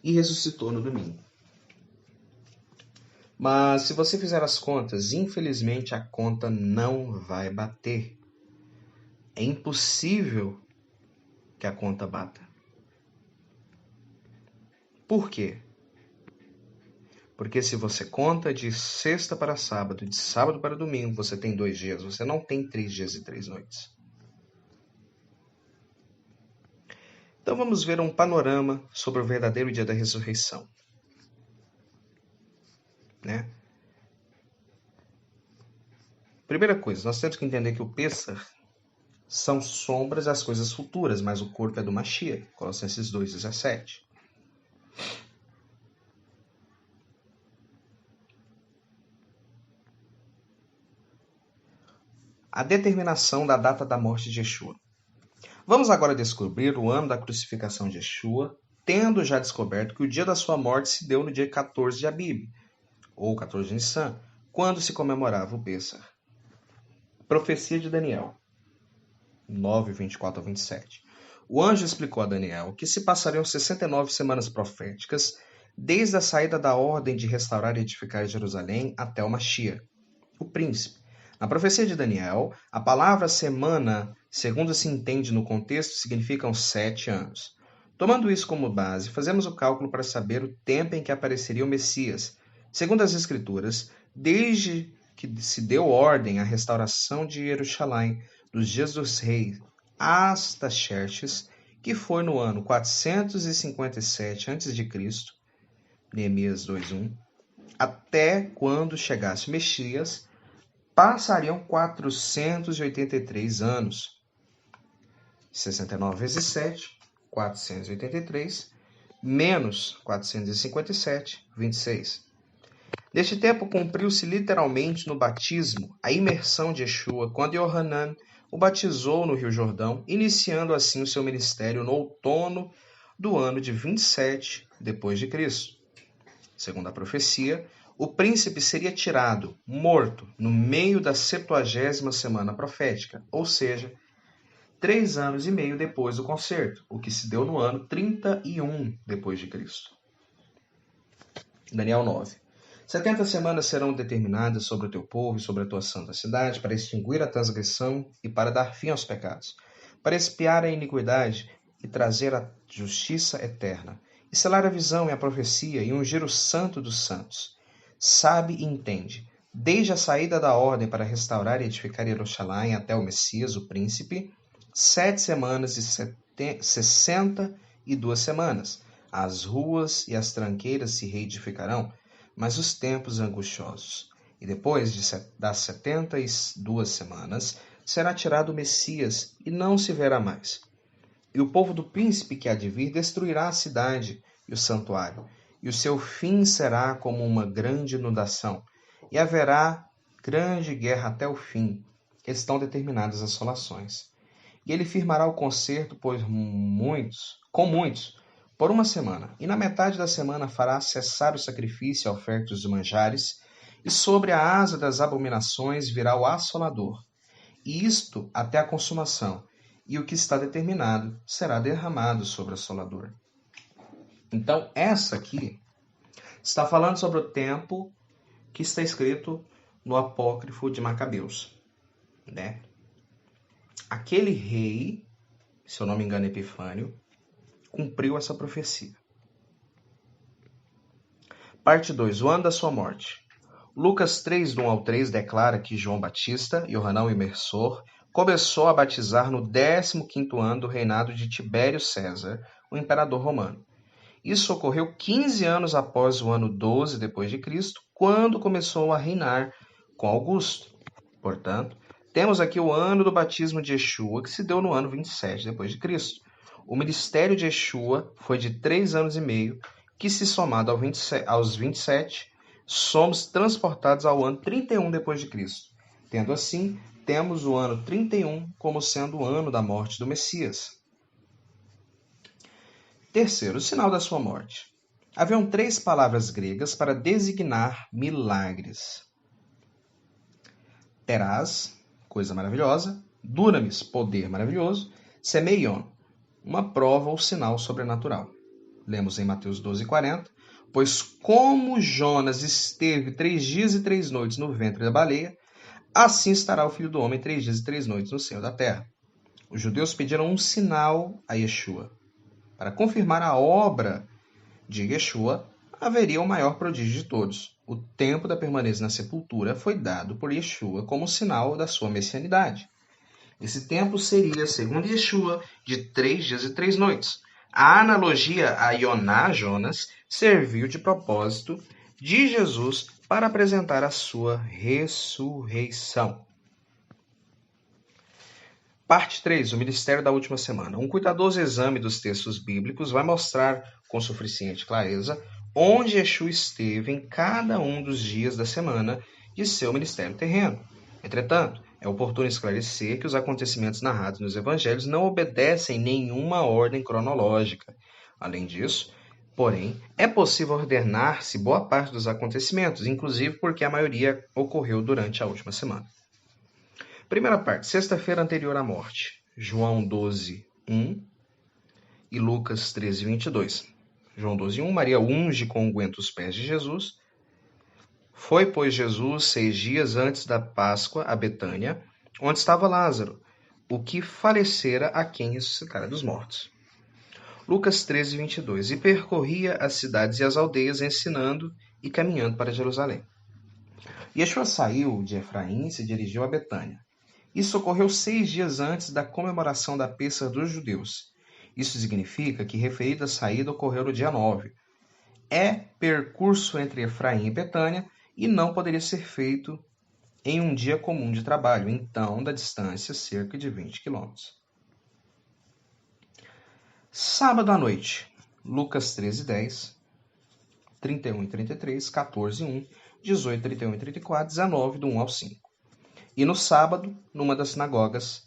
e ressuscitou no domingo. Mas se você fizer as contas, infelizmente a conta não vai bater. É impossível que a conta bata. Por quê? Porque se você conta de sexta para sábado, de sábado para domingo, você tem 2 dias, você não tem 3 dias e 3 noites. Então vamos ver um panorama sobre o verdadeiro dia da ressurreição. Né? Primeira coisa, nós temos que entender que o Pessah são sombras das coisas futuras, mas o corpo é do Mashiach. Colossenses 2,17. A determinação da data da morte de Yeshua. Vamos agora descobrir o ano da crucificação de Yeshua, tendo já descoberto que o dia da sua morte se deu no dia 14 de Abib, ou 14 de Nissan, quando se comemorava o Pêssar. Profecia de Daniel 9, 24 a 27. O anjo explicou a Daniel que se passariam 69 semanas proféticas, desde a saída da ordem de restaurar e edificar Jerusalém até o Mashiach, o príncipe. Na profecia de Daniel, a palavra semana, segundo se entende no contexto, significam 7 anos. Tomando isso como base, fazemos o cálculo para saber o tempo em que apareceria o Messias. Segundo as Escrituras, desde que se deu ordem à restauração de Jerusalém, dos dias dos reis hasta Xerxes, que foi no ano 457 a.C., Neemias 2:1, até quando chegasse o Messias, passariam 483 anos. 69 vezes 7, 483, menos 457, 26. Neste tempo, cumpriu-se literalmente no batismo a imersão de Yeshua, quando Yohanan o batizou no Rio Jordão, iniciando assim o seu ministério no outono do ano de 27 depois de Cristo. Segundo a profecia, o príncipe seria tirado, morto, no meio da 70ª semana profética, ou seja, 3 anos e meio depois do concerto, o que se deu no ano 31 depois de Cristo. Daniel 9. 70 semanas serão determinadas sobre o teu povo e sobre a tua santa cidade, para extinguir a transgressão e para dar fim aos pecados, para expiar a iniquidade e trazer a justiça eterna, e selar a visão e a profecia e ungir o santo dos santos. Sabe e entende, desde a saída da ordem para restaurar e edificar Jerusalém até o Messias, o príncipe, 7 semanas e 62 semanas. As ruas e as tranqueiras se reedificarão, mas os tempos angustiosos. E depois das 72 semanas, será tirado o Messias e não se verá mais. E o povo do príncipe que há de vir destruirá a cidade e o santuário, e o seu fim será como uma grande inundação, e haverá grande guerra até o fim. Estão determinadas as assolações. E ele firmará o concerto com muitos, por uma semana, e na metade da semana fará cessar o sacrifício e a oferta dos manjares, e sobre a asa das abominações virá o assolador, e isto até a consumação, e o que está determinado será derramado sobre o assolador. Então, essa aqui está falando sobre o tempo que está escrito no apócrifo de Macabeus, né? Aquele rei, se eu não me engano Epifânio, cumpriu essa profecia. Parte 2. O ano da sua morte. Lucas 3, do 1 ao 3, declara que João Batista, Yohanan o Imersor, começou a batizar no 15º ano do reinado de Tibério César, o imperador romano. Isso ocorreu 15 anos após o ano 12 depois de Cristo, quando começou a reinar com Augusto. Portanto, temos aqui o ano do batismo de Yeshua, que se deu no ano 27 depois de Cristo. O ministério de Yeshua foi de 3 anos e meio, que se somado aos 27, somos transportados ao ano 31 depois de Cristo. Tendo assim, temos o ano 31 como sendo o ano da morte do Messias. Terceiro, o sinal da sua morte. Haviam 3 palavras gregas para designar milagres. Terás, coisa maravilhosa, dunamis, poder maravilhoso, semeion, uma prova ou sinal sobrenatural. Lemos em Mateus 12:40, pois como Jonas esteve 3 dias e 3 noites no ventre da baleia, assim estará o Filho do Homem 3 dias e 3 noites no seio da terra. Os judeus pediram um sinal a Yeshua. Para confirmar a obra de Yeshua, haveria o maior prodígio de todos. O tempo da permanência na sepultura foi dado por Yeshua como sinal da sua messianidade. Esse tempo seria, segundo Yeshua, de 3 dias e 3 noites. A analogia a Yoná, Jonas, serviu de propósito de Jesus para apresentar a sua ressurreição. Parte 3, o ministério da última semana. Um cuidadoso exame dos textos bíblicos vai mostrar com suficiente clareza onde Yeshua esteve em cada um dos dias da semana de seu ministério terreno. Entretanto, é oportuno esclarecer que os acontecimentos narrados nos evangelhos não obedecem nenhuma ordem cronológica. Além disso, porém, é possível ordenar-se boa parte dos acontecimentos, inclusive porque a maioria ocorreu durante a última semana. Primeira parte, sexta-feira anterior à morte. João 12, 1 e Lucas 13, 22. João 12, 1, Maria unge com unguento os pés de Jesus. Foi, pois, Jesus 6 dias antes da Páscoa a Betânia, onde estava Lázaro, o que falecera a quem ressuscitara dos mortos. Lucas 13, 22. E percorria as cidades e as aldeias, ensinando e caminhando para Jerusalém. Yeshua saiu de Efraim e se dirigiu a Betânia. Isso ocorreu 6 dias antes da comemoração da Pêssega dos judeus. Isso significa que referida saída ocorreu no dia 9. É percurso entre Efraim e Betânia e não poderia ser feito em um dia comum de trabalho, então da distância cerca de 20 quilômetros. Sábado à noite, Lucas 13, 10, 31 e 33, 14 e 1, 18, 31 e 34, 19, do 1 ao 5. E no sábado, numa das sinagogas,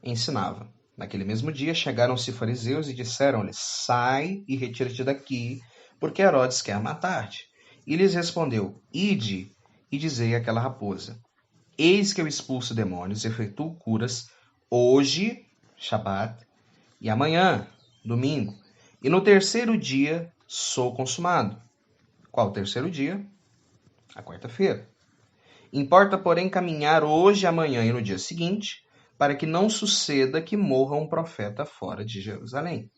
ensinava. Naquele mesmo dia, chegaram-se fariseus e disseram-lhe: sai e retira-te daqui, porque Herodes quer matar-te. E lhes respondeu: ide e dizei àquela raposa: eis que eu expulso demônios e efetuo curas hoje, Shabat, e amanhã, domingo, e no terceiro dia sou consumado. Qual o terceiro dia? A quarta-feira. Importa, porém, caminhar hoje, amanhã e no dia seguinte, para que não suceda que morra um profeta fora de Jerusalém.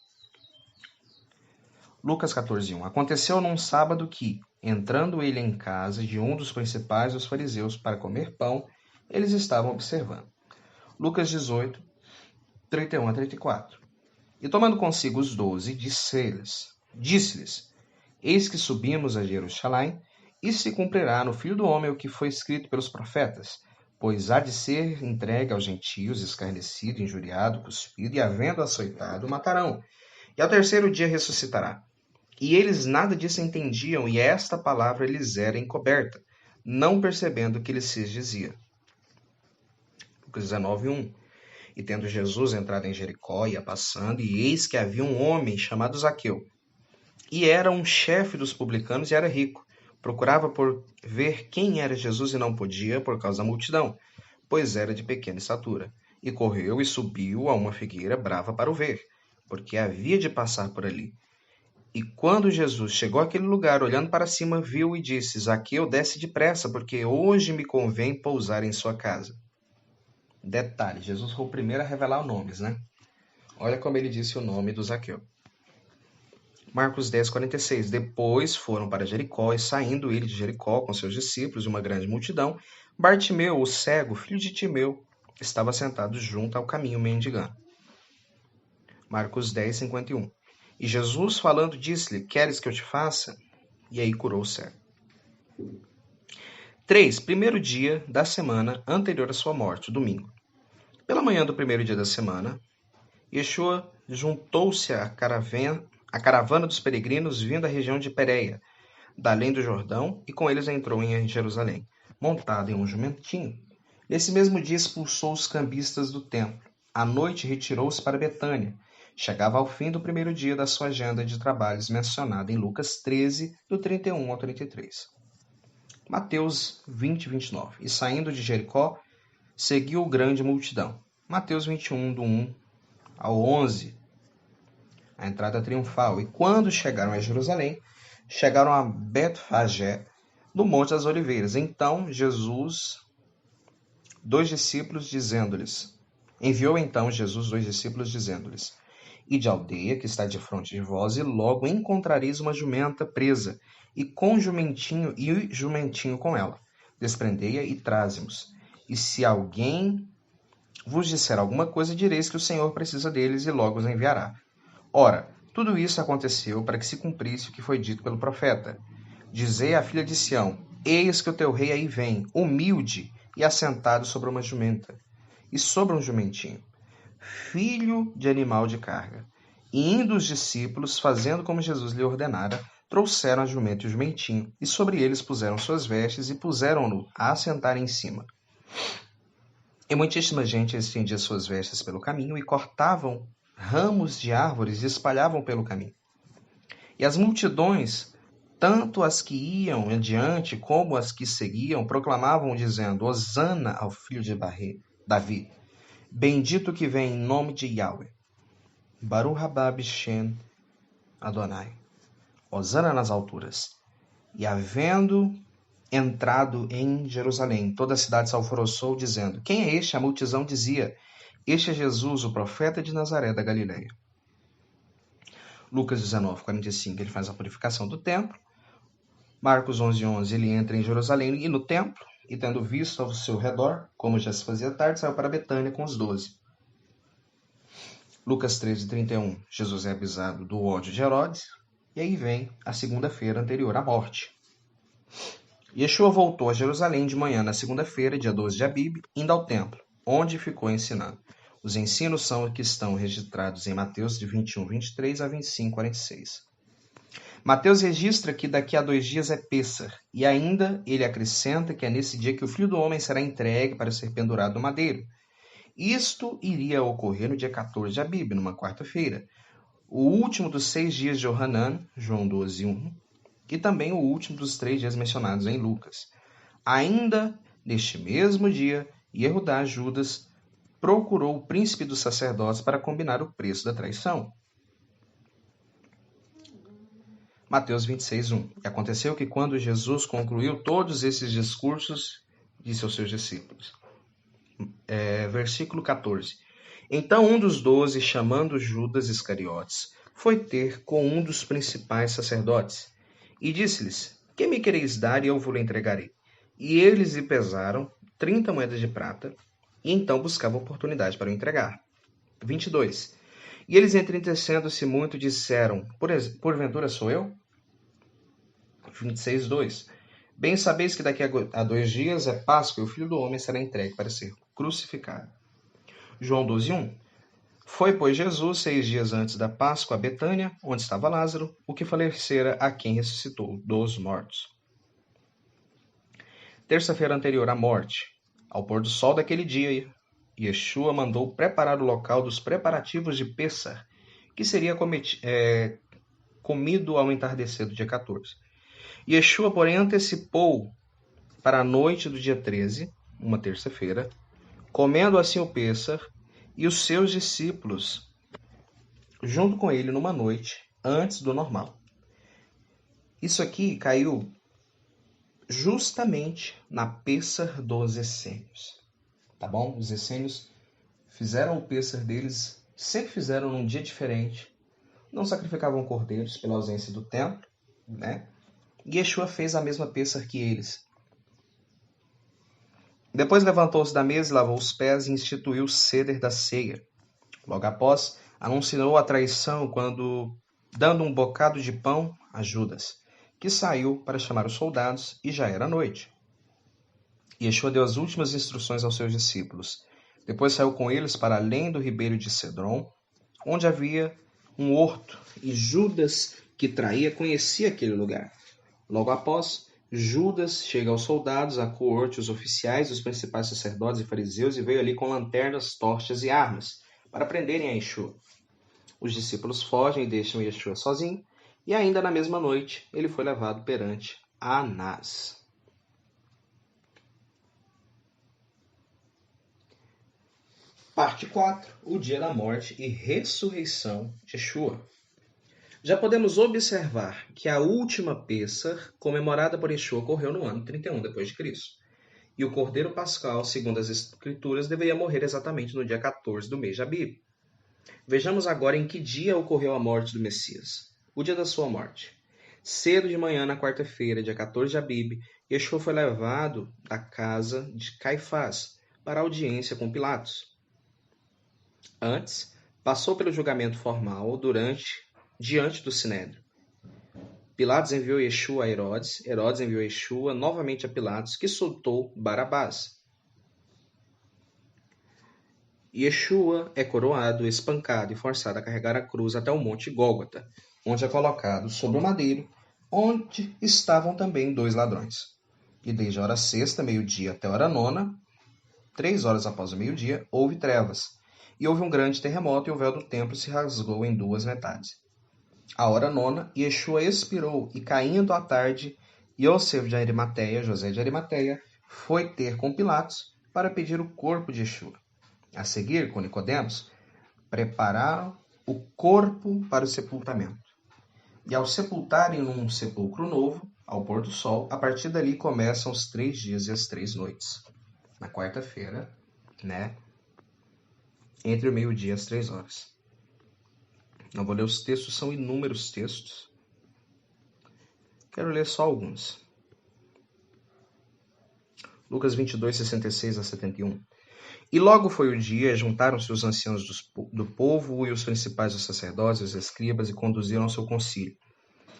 Lucas 14, 1. Aconteceu num sábado que, entrando ele em casa de um dos principais dos fariseus para comer pão, eles estavam observando. Lucas 18, 31 a 34. E tomando consigo os 12, disse-lhes: eis que subimos a Jerusalém, e se cumprirá no Filho do Homem o que foi escrito pelos profetas, pois há de ser entregue aos gentios, escarnecido, injuriado, cuspido, e havendo açoitado, matarão. E ao terceiro dia ressuscitará. E eles nada disso entendiam, e esta palavra lhes era encoberta, não percebendo o que lhes se dizia. Lucas 19, 1. E tendo Jesus entrado em Jericó, ia passando, e eis que havia um homem chamado Zaqueu, e era um chefe dos publicanos e era rico. Procurava por ver quem era Jesus e não podia por causa da multidão, pois era de pequena estatura. E correu e subiu a uma figueira brava para o ver, porque havia de passar por ali. E quando Jesus chegou àquele lugar, olhando para cima, viu e disse: Zaqueu, desce depressa, porque hoje me convém pousar em sua casa. Detalhe, Jesus foi o primeiro a revelar nomes, né? Olha como ele disse o nome do Zaqueu. Marcos 10, 46. Depois foram para Jericó, e saindo ele de Jericó com seus discípulos e uma grande multidão, Bartimeu, o cego, filho de Timeu, estava sentado junto ao caminho mendigando. Marcos 10, 51. E Jesus, falando, disse-lhe: queres que eu te faça? E aí curou o cego. 3. Primeiro dia da semana anterior à sua morte, o domingo. Pela manhã do primeiro dia da semana, Yeshua juntou-se à caravana dos peregrinos vindo da região de Pérea, da além do Jordão, e com eles entrou em Jerusalém, montado em um jumentinho. Nesse mesmo dia expulsou os cambistas do templo. À noite retirou-se para Betânia. Chegava ao fim do primeiro dia da sua agenda de trabalhos mencionada em Lucas 13, do 31 ao 33. Mateus 20, 29. E saindo de Jericó, seguiu grande multidão. Mateus 21, do 1 ao 11. A entrada triunfal. E quando chegaram a Jerusalém, chegaram a Betfagé, no Monte das Oliveiras. Então enviou Jesus dois discípulos, dizendo-lhes: Ide à aldeia que está defronte de vós, e logo encontrareis uma jumenta presa, e jumentinho com ela. Desprendei-a e traze-mos. E se alguém vos disser alguma coisa, direis que o Senhor precisa deles, e logo os enviará. Ora, tudo isso aconteceu para que se cumprisse o que foi dito pelo profeta. Dizei à filha de Sião: eis que o teu rei aí vem, humilde e assentado sobre uma jumenta, e sobre um jumentinho. filho de animal de carga. E indo os discípulos, fazendo como Jesus lhe ordenara, trouxeram a jumento e o jumentinho, e sobre eles puseram suas vestes, e puseram-no a assentar em cima. E muitíssima gente estendia suas vestes pelo caminho, e cortavam ramos de árvores e espalhavam pelo caminho. E as multidões, tanto as que iam adiante como as que seguiam, proclamavam, dizendo: Hosana ao filho de Davi, bendito que vem em nome de Yahweh, Baruch haba b'Shem Adonai, Hosana nas alturas. E havendo entrado em Jerusalém, toda a cidade se alvoroçou, dizendo: Quem é este? A multidão dizia: Este é Jesus, o profeta de Nazaré da Galileia. Lucas 19:45, ele faz a purificação do templo. Marcos 11:11, ele entra em Jerusalém e no templo, e tendo visto ao seu redor, como já se fazia tarde, saiu para Betânia com os 12. Lucas 13:31, Jesus é avisado do ódio de Herodes, e aí vem a segunda-feira anterior à morte. Yeshua voltou a Jerusalém de manhã na segunda-feira, dia 12 de Abib, indo ao templo, onde ficou ensinando. Os ensinos são os que estão registrados em Mateus de 21:23 a 25:46. Mateus registra que daqui a 2 dias é Pêssar, e ainda ele acrescenta que é nesse dia que o Filho do Homem será entregue para ser pendurado no madeiro. Isto iria ocorrer no dia 14 de Abib, numa quarta-feira, o último dos 6 dias de Johanan, João 12:1, e também o último dos 3 dias mencionados em Lucas. Ainda neste mesmo dia, Yehudá, Judas, procurou o príncipe dos sacerdotes para combinar o preço da traição. Mateus 26:1. E aconteceu que quando Jesus concluiu todos esses discursos, disse aos seus discípulos. Versículo 14. Então um dos 12, chamando Judas Iscariotes, foi ter com um dos principais sacerdotes e disse-lhes: Que me quereis dar e eu vos entregarei? E eles lhe pesaram 30 moedas de prata e então buscavam oportunidade para o entregar. 22. E eles, entristecendo-se muito, disseram: Porventura sou eu? 26:2. Bem sabeis que daqui a 2 dias é Páscoa e o Filho do Homem será entregue para ser crucificado. João 12:1. Foi, pois, Jesus 6 dias antes da Páscoa a Betânia, onde estava Lázaro, o que falecera a quem ressuscitou dos mortos. Terça-feira anterior à morte. Ao pôr do sol daquele dia, Yeshua mandou preparar o local dos preparativos de Pêssar, que seria comido ao entardecer do dia 14. Yeshua, porém, antecipou para a noite do dia 13, uma terça-feira, comendo assim o Pêssar, e os seus discípulos, junto com ele, numa noite, antes do normal. Isso aqui caiu justamente na Pêssar dos essênios, tá bom? Os essênios fizeram o Pêssar deles, sempre fizeram num dia diferente, não sacrificavam cordeiros pela ausência do templo, né? E Yeshua fez a mesma Pêssar que eles. Depois levantou-se da mesa e lavou os pés e instituiu o ceder da ceia. Logo após, anunciou a traição quando, dando um bocado de pão a Judas, que saiu para chamar os soldados, e já era noite. Yeshua deu as últimas instruções aos seus discípulos. Depois saiu com eles para além do ribeiro de Cedron, onde havia um horto, e Judas, que traía, conhecia aquele lugar. Logo após, Judas chega aos soldados, a coorte, os oficiais, os principais sacerdotes e fariseus, e veio ali com lanternas, tochas e armas, para prenderem a Yeshua. Os discípulos fogem e deixam Yeshua sozinho, e ainda na mesma noite ele foi levado perante Anás. Parte 4. O dia da morte e ressurreição de Yeshua. Já podemos observar que a última Pêssar, comemorada por Yeshua, ocorreu no ano 31 d.C. E o Cordeiro Pascal, segundo as Escrituras, deveria morrer exatamente no dia 14 do mês de Abib. Vejamos agora em que dia ocorreu a morte do Messias. O dia da sua morte. Cedo de manhã, na quarta-feira, dia 14 de Abib, Yeshua foi levado da casa de Caifás para a audiência com Pilatos. Antes, passou pelo julgamento formal diante do Sinédrio. Pilatos enviou Yeshua a Herodes, Herodes enviou Yeshua novamente a Pilatos, que soltou Barabás. Yeshua é coroado, espancado e forçado a carregar a cruz até o monte Gólgota, onde é colocado sobre o madeiro, onde estavam também 2 ladrões. E desde a hora sexta, meio-dia, até a hora nona, 3 horas após o meio-dia, houve trevas. E houve um grande terremoto e o véu do templo se rasgou em 2 metades. À hora nona, Yeshua expirou e, caindo à tarde, Yosef de Arimateia, José de Arimateia, foi ter com Pilatos para pedir o corpo de Yeshua. A seguir, com Nicodemos, prepararam o corpo para o sepultamento. E ao sepultarem num sepulcro novo, ao pôr do sol, a partir dali começam os 3 dias e as 3 noites. Na quarta-feira, entre o meio-dia e as 3 horas. Não vou ler os textos, são inúmeros textos. Quero ler só alguns. Lucas 22, 66 a 71. E logo foi o dia, juntaram-se os anciãos do povo e os principais dos sacerdotes, os escribas, e conduziram ao seu concílio.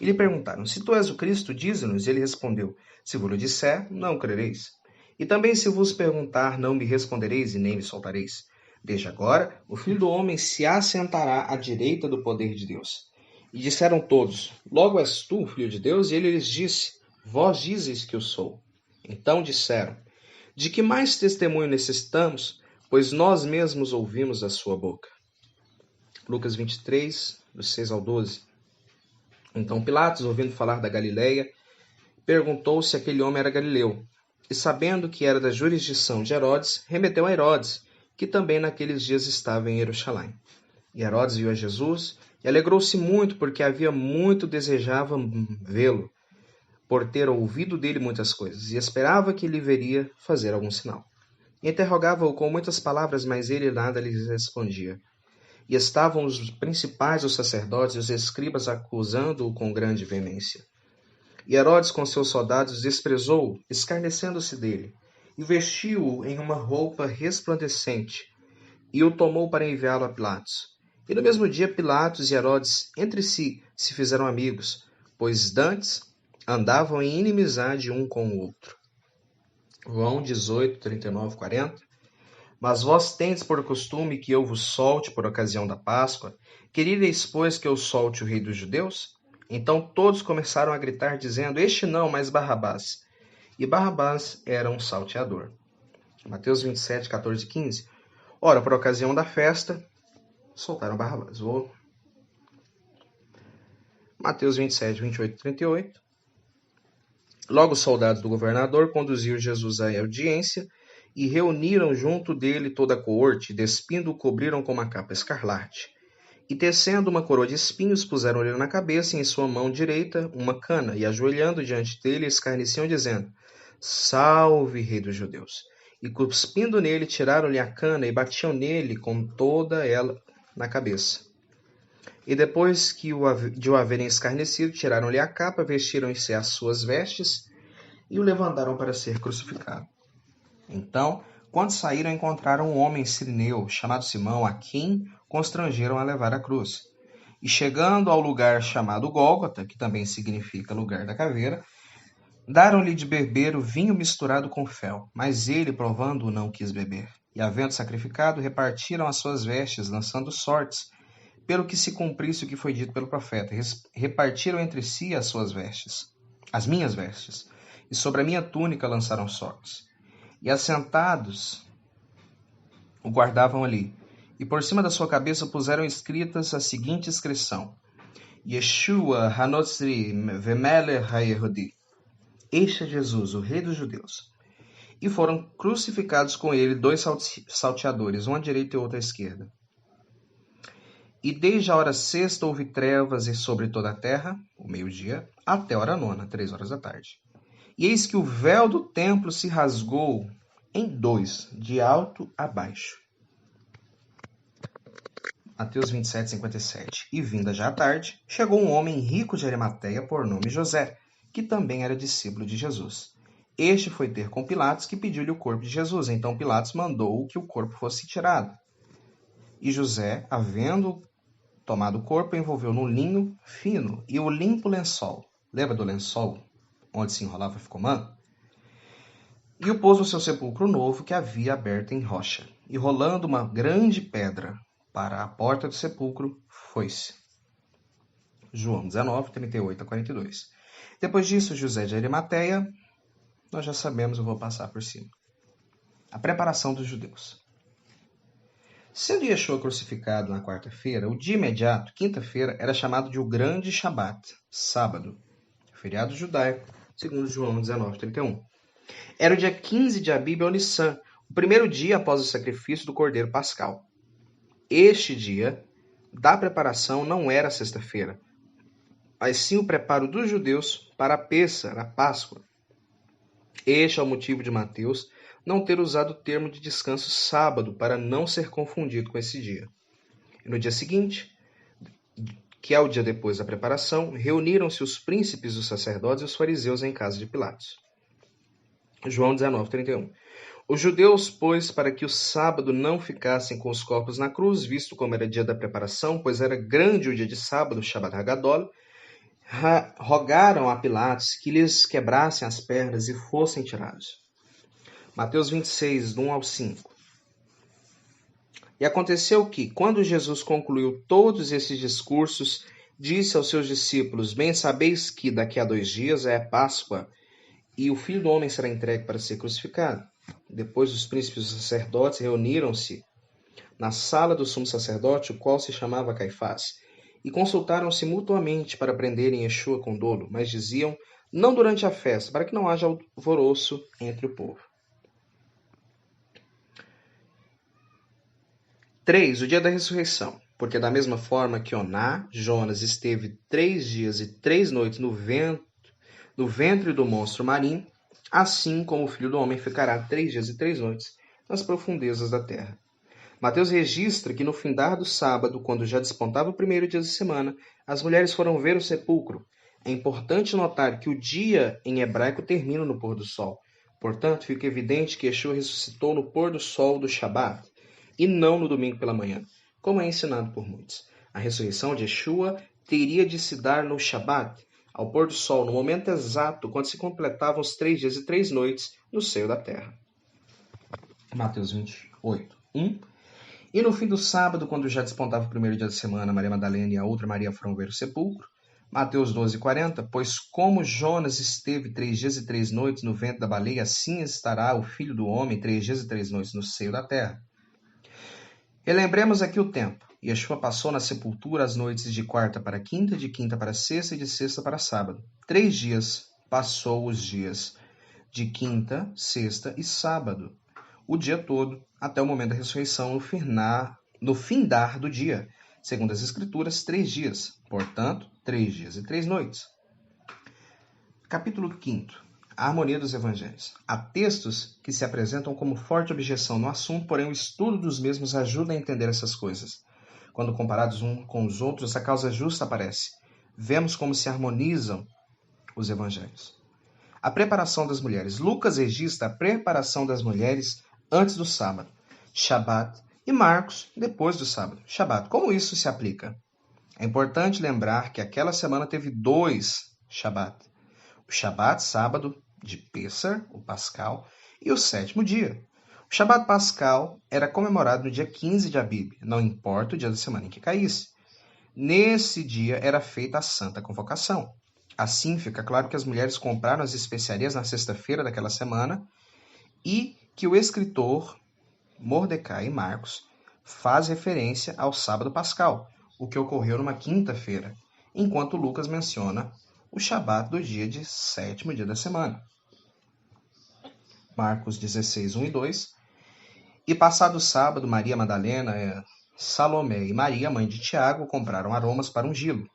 E lhe perguntaram, se tu és o Cristo, dize-nos. E ele respondeu, se vos disser, não crereis. E também se vos perguntar, não me respondereis e nem me soltareis. Desde agora, o Filho do Homem se assentará à direita do poder de Deus. E disseram todos, logo és tu, Filho de Deus? E ele lhes disse, vós dizes que eu sou. Então disseram, de que mais testemunho necessitamos? Pois nós mesmos ouvimos da sua boca. Lucas 23, do 6 ao 12. Então Pilatos, ouvindo falar da Galileia, perguntou se aquele homem era galileu. E sabendo que era da jurisdição de Herodes, remeteu a Herodes, que também naqueles dias estava em Jerusalém. E Herodes viu a Jesus e alegrou-se muito, porque havia muito desejava vê-lo, por ter ouvido dele muitas coisas, e esperava que lhe veria fazer algum sinal. E interrogava-o com muitas palavras, mas ele nada lhes respondia. E estavam os principais, os sacerdotes e os escribas acusando-o com grande veemência. E Herodes com seus soldados desprezou-o, escarnecendo-se dele, e vestiu-o em uma roupa resplandecente, e o tomou para enviá-lo a Pilatos. E no mesmo dia Pilatos e Herodes entre si se fizeram amigos, pois dantes andavam em inimizade um com o outro. João 18, 39, 40. Mas vós tendes por costume que eu vos solte por ocasião da Páscoa. Queríeis, pois, que eu solte o rei dos judeus? Então todos começaram a gritar, dizendo, este não, mas Barrabás. E Barrabás era um salteador. Mateus 27, 14 e 15. Ora, por ocasião da festa, soltaram Barrabás. Mateus 27, 28 e 38. Logo os soldados do governador conduziram Jesus à audiência e reuniram junto dele toda a coorte, despindo-o, cobriram com uma capa escarlate. E tecendo uma coroa de espinhos, puseram-lhe na cabeça e em sua mão direita uma cana, e ajoelhando diante dele, escarneciam, dizendo, Salve, Rei dos Judeus! E cuspindo nele, tiraram-lhe a cana e batiam nele com toda ela na cabeça. E depois de o haverem escarnecido, tiraram-lhe a capa, vestiram-se as suas vestes e o levantaram para ser crucificado. Então, quando saíram, encontraram um homem sirineu, chamado Simão, a quem constrangeram a levar a cruz. E chegando ao lugar chamado Gólgota, que também significa lugar da caveira, daram-lhe de beber o vinho misturado com fel, mas ele, provando-o, não quis beber. E, havendo sacrificado, repartiram as suas vestes, lançando sortes, pelo que se cumprisse o que foi dito pelo profeta. Repartiram entre si as suas vestes, as minhas vestes, e sobre a minha túnica lançaram sortes. E assentados o guardavam ali. E por cima da sua cabeça puseram escritas a seguinte inscrição: Yeshua Hanotzri Vemelech HaYehudi. Este é Jesus, o Rei dos Judeus. E foram crucificados com ele 2 salteadores, um à direita e outro à esquerda. E desde a hora sexta houve trevas sobre toda a terra, o meio-dia, até a hora nona, 3 horas da tarde. E eis que o véu do templo se rasgou em 2, de alto a baixo. Mateus 27, 57. E vinda já à tarde, chegou um homem rico de Arimateia por nome José, que também era discípulo de Jesus. Este foi ter com Pilatos, que pediu-lhe o corpo de Jesus. Então Pilatos mandou que o corpo fosse tirado. E José, havendo tomado o corpo, envolveu no linho fino e o limpo lençol. Lembra do lençol onde se enrolava ficomã? E o pôs no seu sepulcro novo que havia aberto em rocha. e rolando uma grande pedra para a porta do sepulcro, foi-se. João 19, 38 a 42. Depois disso, José de Arimateia, nós já sabemos, eu vou passar por cima. A preparação dos judeus. Sendo Yeshua crucificado na quarta-feira, o dia imediato, quinta-feira, era chamado de o Grande Shabat, sábado, feriado judaico, segundo João 19, 31. Era o dia 15 de Abib ou Nissan, o primeiro dia após o sacrifício do Cordeiro Pascal. Este dia da preparação não era sexta-feira, mas sim o preparo dos judeus para a Pêssar, a Páscoa. Este é o motivo de Mateus não ter usado o termo de descanso sábado para não ser confundido com esse dia. E no dia seguinte, que é o dia depois da preparação, reuniram-se os príncipes, os sacerdotes e os fariseus em casa de Pilatos. João 19, 31. Os judeus, pois, para que o sábado não ficassem com os corpos na cruz, visto como era dia da preparação, pois era grande o dia de sábado, Shabbat Hagadol, rogaram a Pilatos que lhes quebrassem as pernas e fossem tirados. Mateus 26, do 1 ao 5. E aconteceu que, quando Jesus concluiu todos esses discursos, disse aos seus discípulos: Bem sabeis que daqui a 2 dias é Páscoa, e o Filho do Homem será entregue para ser crucificado. Depois os príncipes e os sacerdotes reuniram-se na sala do sumo sacerdote, o qual se chamava Caifás, e consultaram-se mutuamente para prenderem Yeshua com dolo, mas diziam: Não durante a festa, para que não haja alvoroço entre o povo. 3. O dia da ressurreição. Porque da mesma forma que Jonas esteve 3 dias e 3 noites no ventre do monstro marinho, assim como o Filho do Homem ficará 3 dias e 3 noites nas profundezas da terra. Mateus registra que no findar do sábado, quando já despontava o primeiro dia da semana, as mulheres foram ver o sepulcro. É importante notar que o dia em hebraico termina no pôr do sol. Portanto, fica evidente que Yeshua ressuscitou no pôr do sol do Shabat, e não no domingo pela manhã, como é ensinado por muitos. A ressurreição de Yeshua teria de se dar no Shabat, ao pôr do sol, no momento exato, quando se completavam os 3 dias e 3 noites no seio da terra. Mateus 28, 1. E no fim do sábado, quando já despontava o primeiro dia da semana, Maria Madalena e a outra Maria foram ver o sepulcro. Mateus 12, 40. Pois como Jonas esteve 3 dias e 3 noites no ventre da baleia, assim estará o Filho do Homem 3 dias e 3 noites no seio da terra. Relembremos aqui o tempo. Yeshua passou na sepultura as noites de quarta para quinta, de quinta para sexta e de sexta para sábado. 3 dias passou os dias de quinta, sexta e sábado. O dia todo, até o momento da ressurreição, no findar do dia. Segundo as Escrituras, 3 dias. Portanto, 3 dias e 3 noites. Capítulo 5. A harmonia dos evangelhos. Há textos que se apresentam como forte objeção no assunto, porém o estudo dos mesmos ajuda a entender essas coisas. Quando comparados uns com os outros, a causa justa aparece. Vemos como se harmonizam os evangelhos. A preparação das mulheres. Lucas registra a preparação das mulheres antes do sábado, Shabat, e Marcos depois do sábado, Shabat. Como isso se aplica? É importante lembrar que aquela semana teve 2 Shabat. O Shabat, sábado, de Pêssar, o Pascal, e o 7º dia. O Shabat Pascal era comemorado no dia 15 de Abib, não importa o dia da semana em que caísse. Nesse dia era feita a Santa Convocação. Assim, fica claro que as mulheres compraram as especiarias na sexta-feira daquela semana e que o escritor Mordecai e Marcos faz referência ao sábado pascal, o que ocorreu numa quinta-feira, enquanto Lucas menciona o Shabat do dia de 7º dia da semana. Marcos 16, 1 e 2. E passado o sábado, Maria Madalena, Salomé e Maria, mãe de Tiago, compraram aromas para ungí-lo.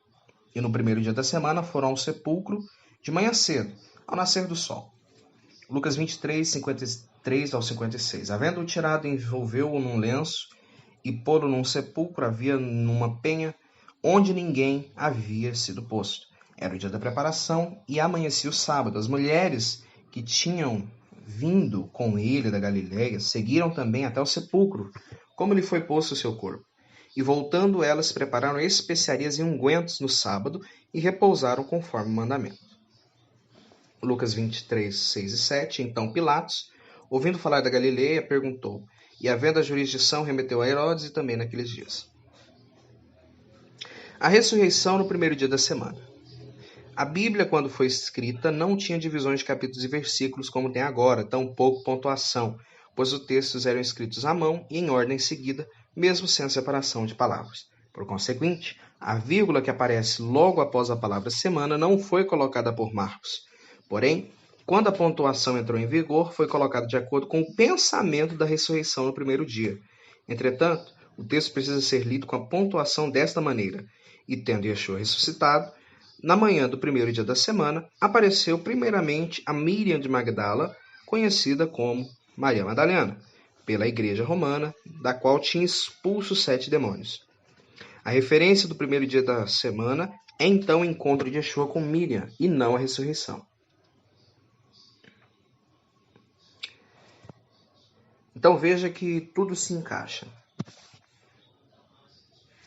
E no primeiro dia da semana foram ao sepulcro de manhã cedo, ao nascer do sol. Lucas 23, 53 ao 56. Havendo-o tirado, envolveu-o num lenço e pô-lo num sepulcro, havia numa penha, onde ninguém havia sido posto. Era o dia da preparação e amanhecia o sábado. As mulheres que tinham vindo com ele da Galiléia seguiram também até o sepulcro, como lhe foi posto o seu corpo. E voltando elas, prepararam especiarias e ungüentos no sábado e repousaram conforme o mandamento. Lucas 23, 6 e 7. Então Pilatos, ouvindo falar da Galiléia, perguntou: E havendo a jurisdição, remeteu a Herodes e também naqueles dias. A ressurreição no primeiro dia da semana. A Bíblia, quando foi escrita, não tinha divisões de capítulos e versículos como tem agora, tampouco pontuação, pois os textos eram escritos à mão e em ordem seguida, mesmo sem separação de palavras. Por consequente, a vírgula que aparece logo após a palavra semana não foi colocada por Marcos. Porém, quando a pontuação entrou em vigor, foi colocada de acordo com o pensamento da ressurreição no primeiro dia. Entretanto, o texto precisa ser lido com a pontuação desta maneira: e tendo Yeshua ressuscitado, na manhã do primeiro dia da semana, apareceu primeiramente a Miriam de Magdala, conhecida como Maria Madalena, pela igreja romana, da qual tinha expulso 7 demônios. A referência do primeiro dia da semana é então o encontro de Yeshua com Miriam, e não a ressurreição. Então veja que tudo se encaixa.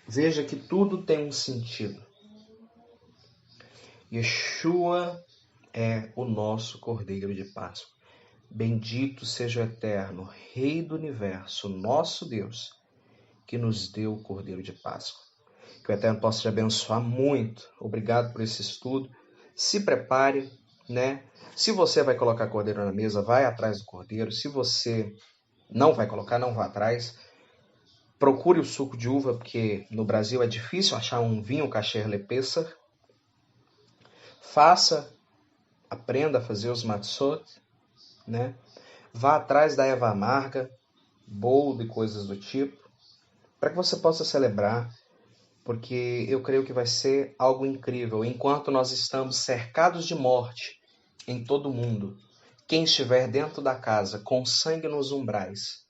Veja que tudo tem um sentido. Yeshua é o nosso Cordeiro de Páscoa. Bendito seja o Eterno, Rei do Universo, nosso Deus, que nos deu o Cordeiro de Páscoa. Que o Eterno possa te abençoar muito. Obrigado por esse estudo. Se prepare, né? Se você vai colocar cordeiro na mesa, vai atrás do cordeiro. Se você não vai colocar, não vá atrás. Procure o suco de uva, porque no Brasil é difícil achar um vinho kasher lepessar. Aprenda a fazer os matzot, né? Vá atrás da erva amarga, boldo e coisas do tipo, para que você possa celebrar, porque eu creio que vai ser algo incrível. Enquanto nós estamos cercados de morte em todo o mundo, quem estiver dentro da casa com sangue nos umbrais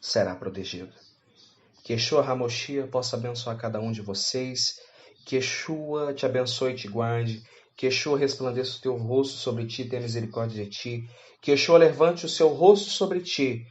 será protegido. Que Yeshua HaMoshiach possa abençoar cada um de vocês, que Yeshua te abençoe e te guarde, que Yeshua resplandeça o teu rosto sobre ti e tenha misericórdia de ti, que Yeshua levante o seu rosto sobre ti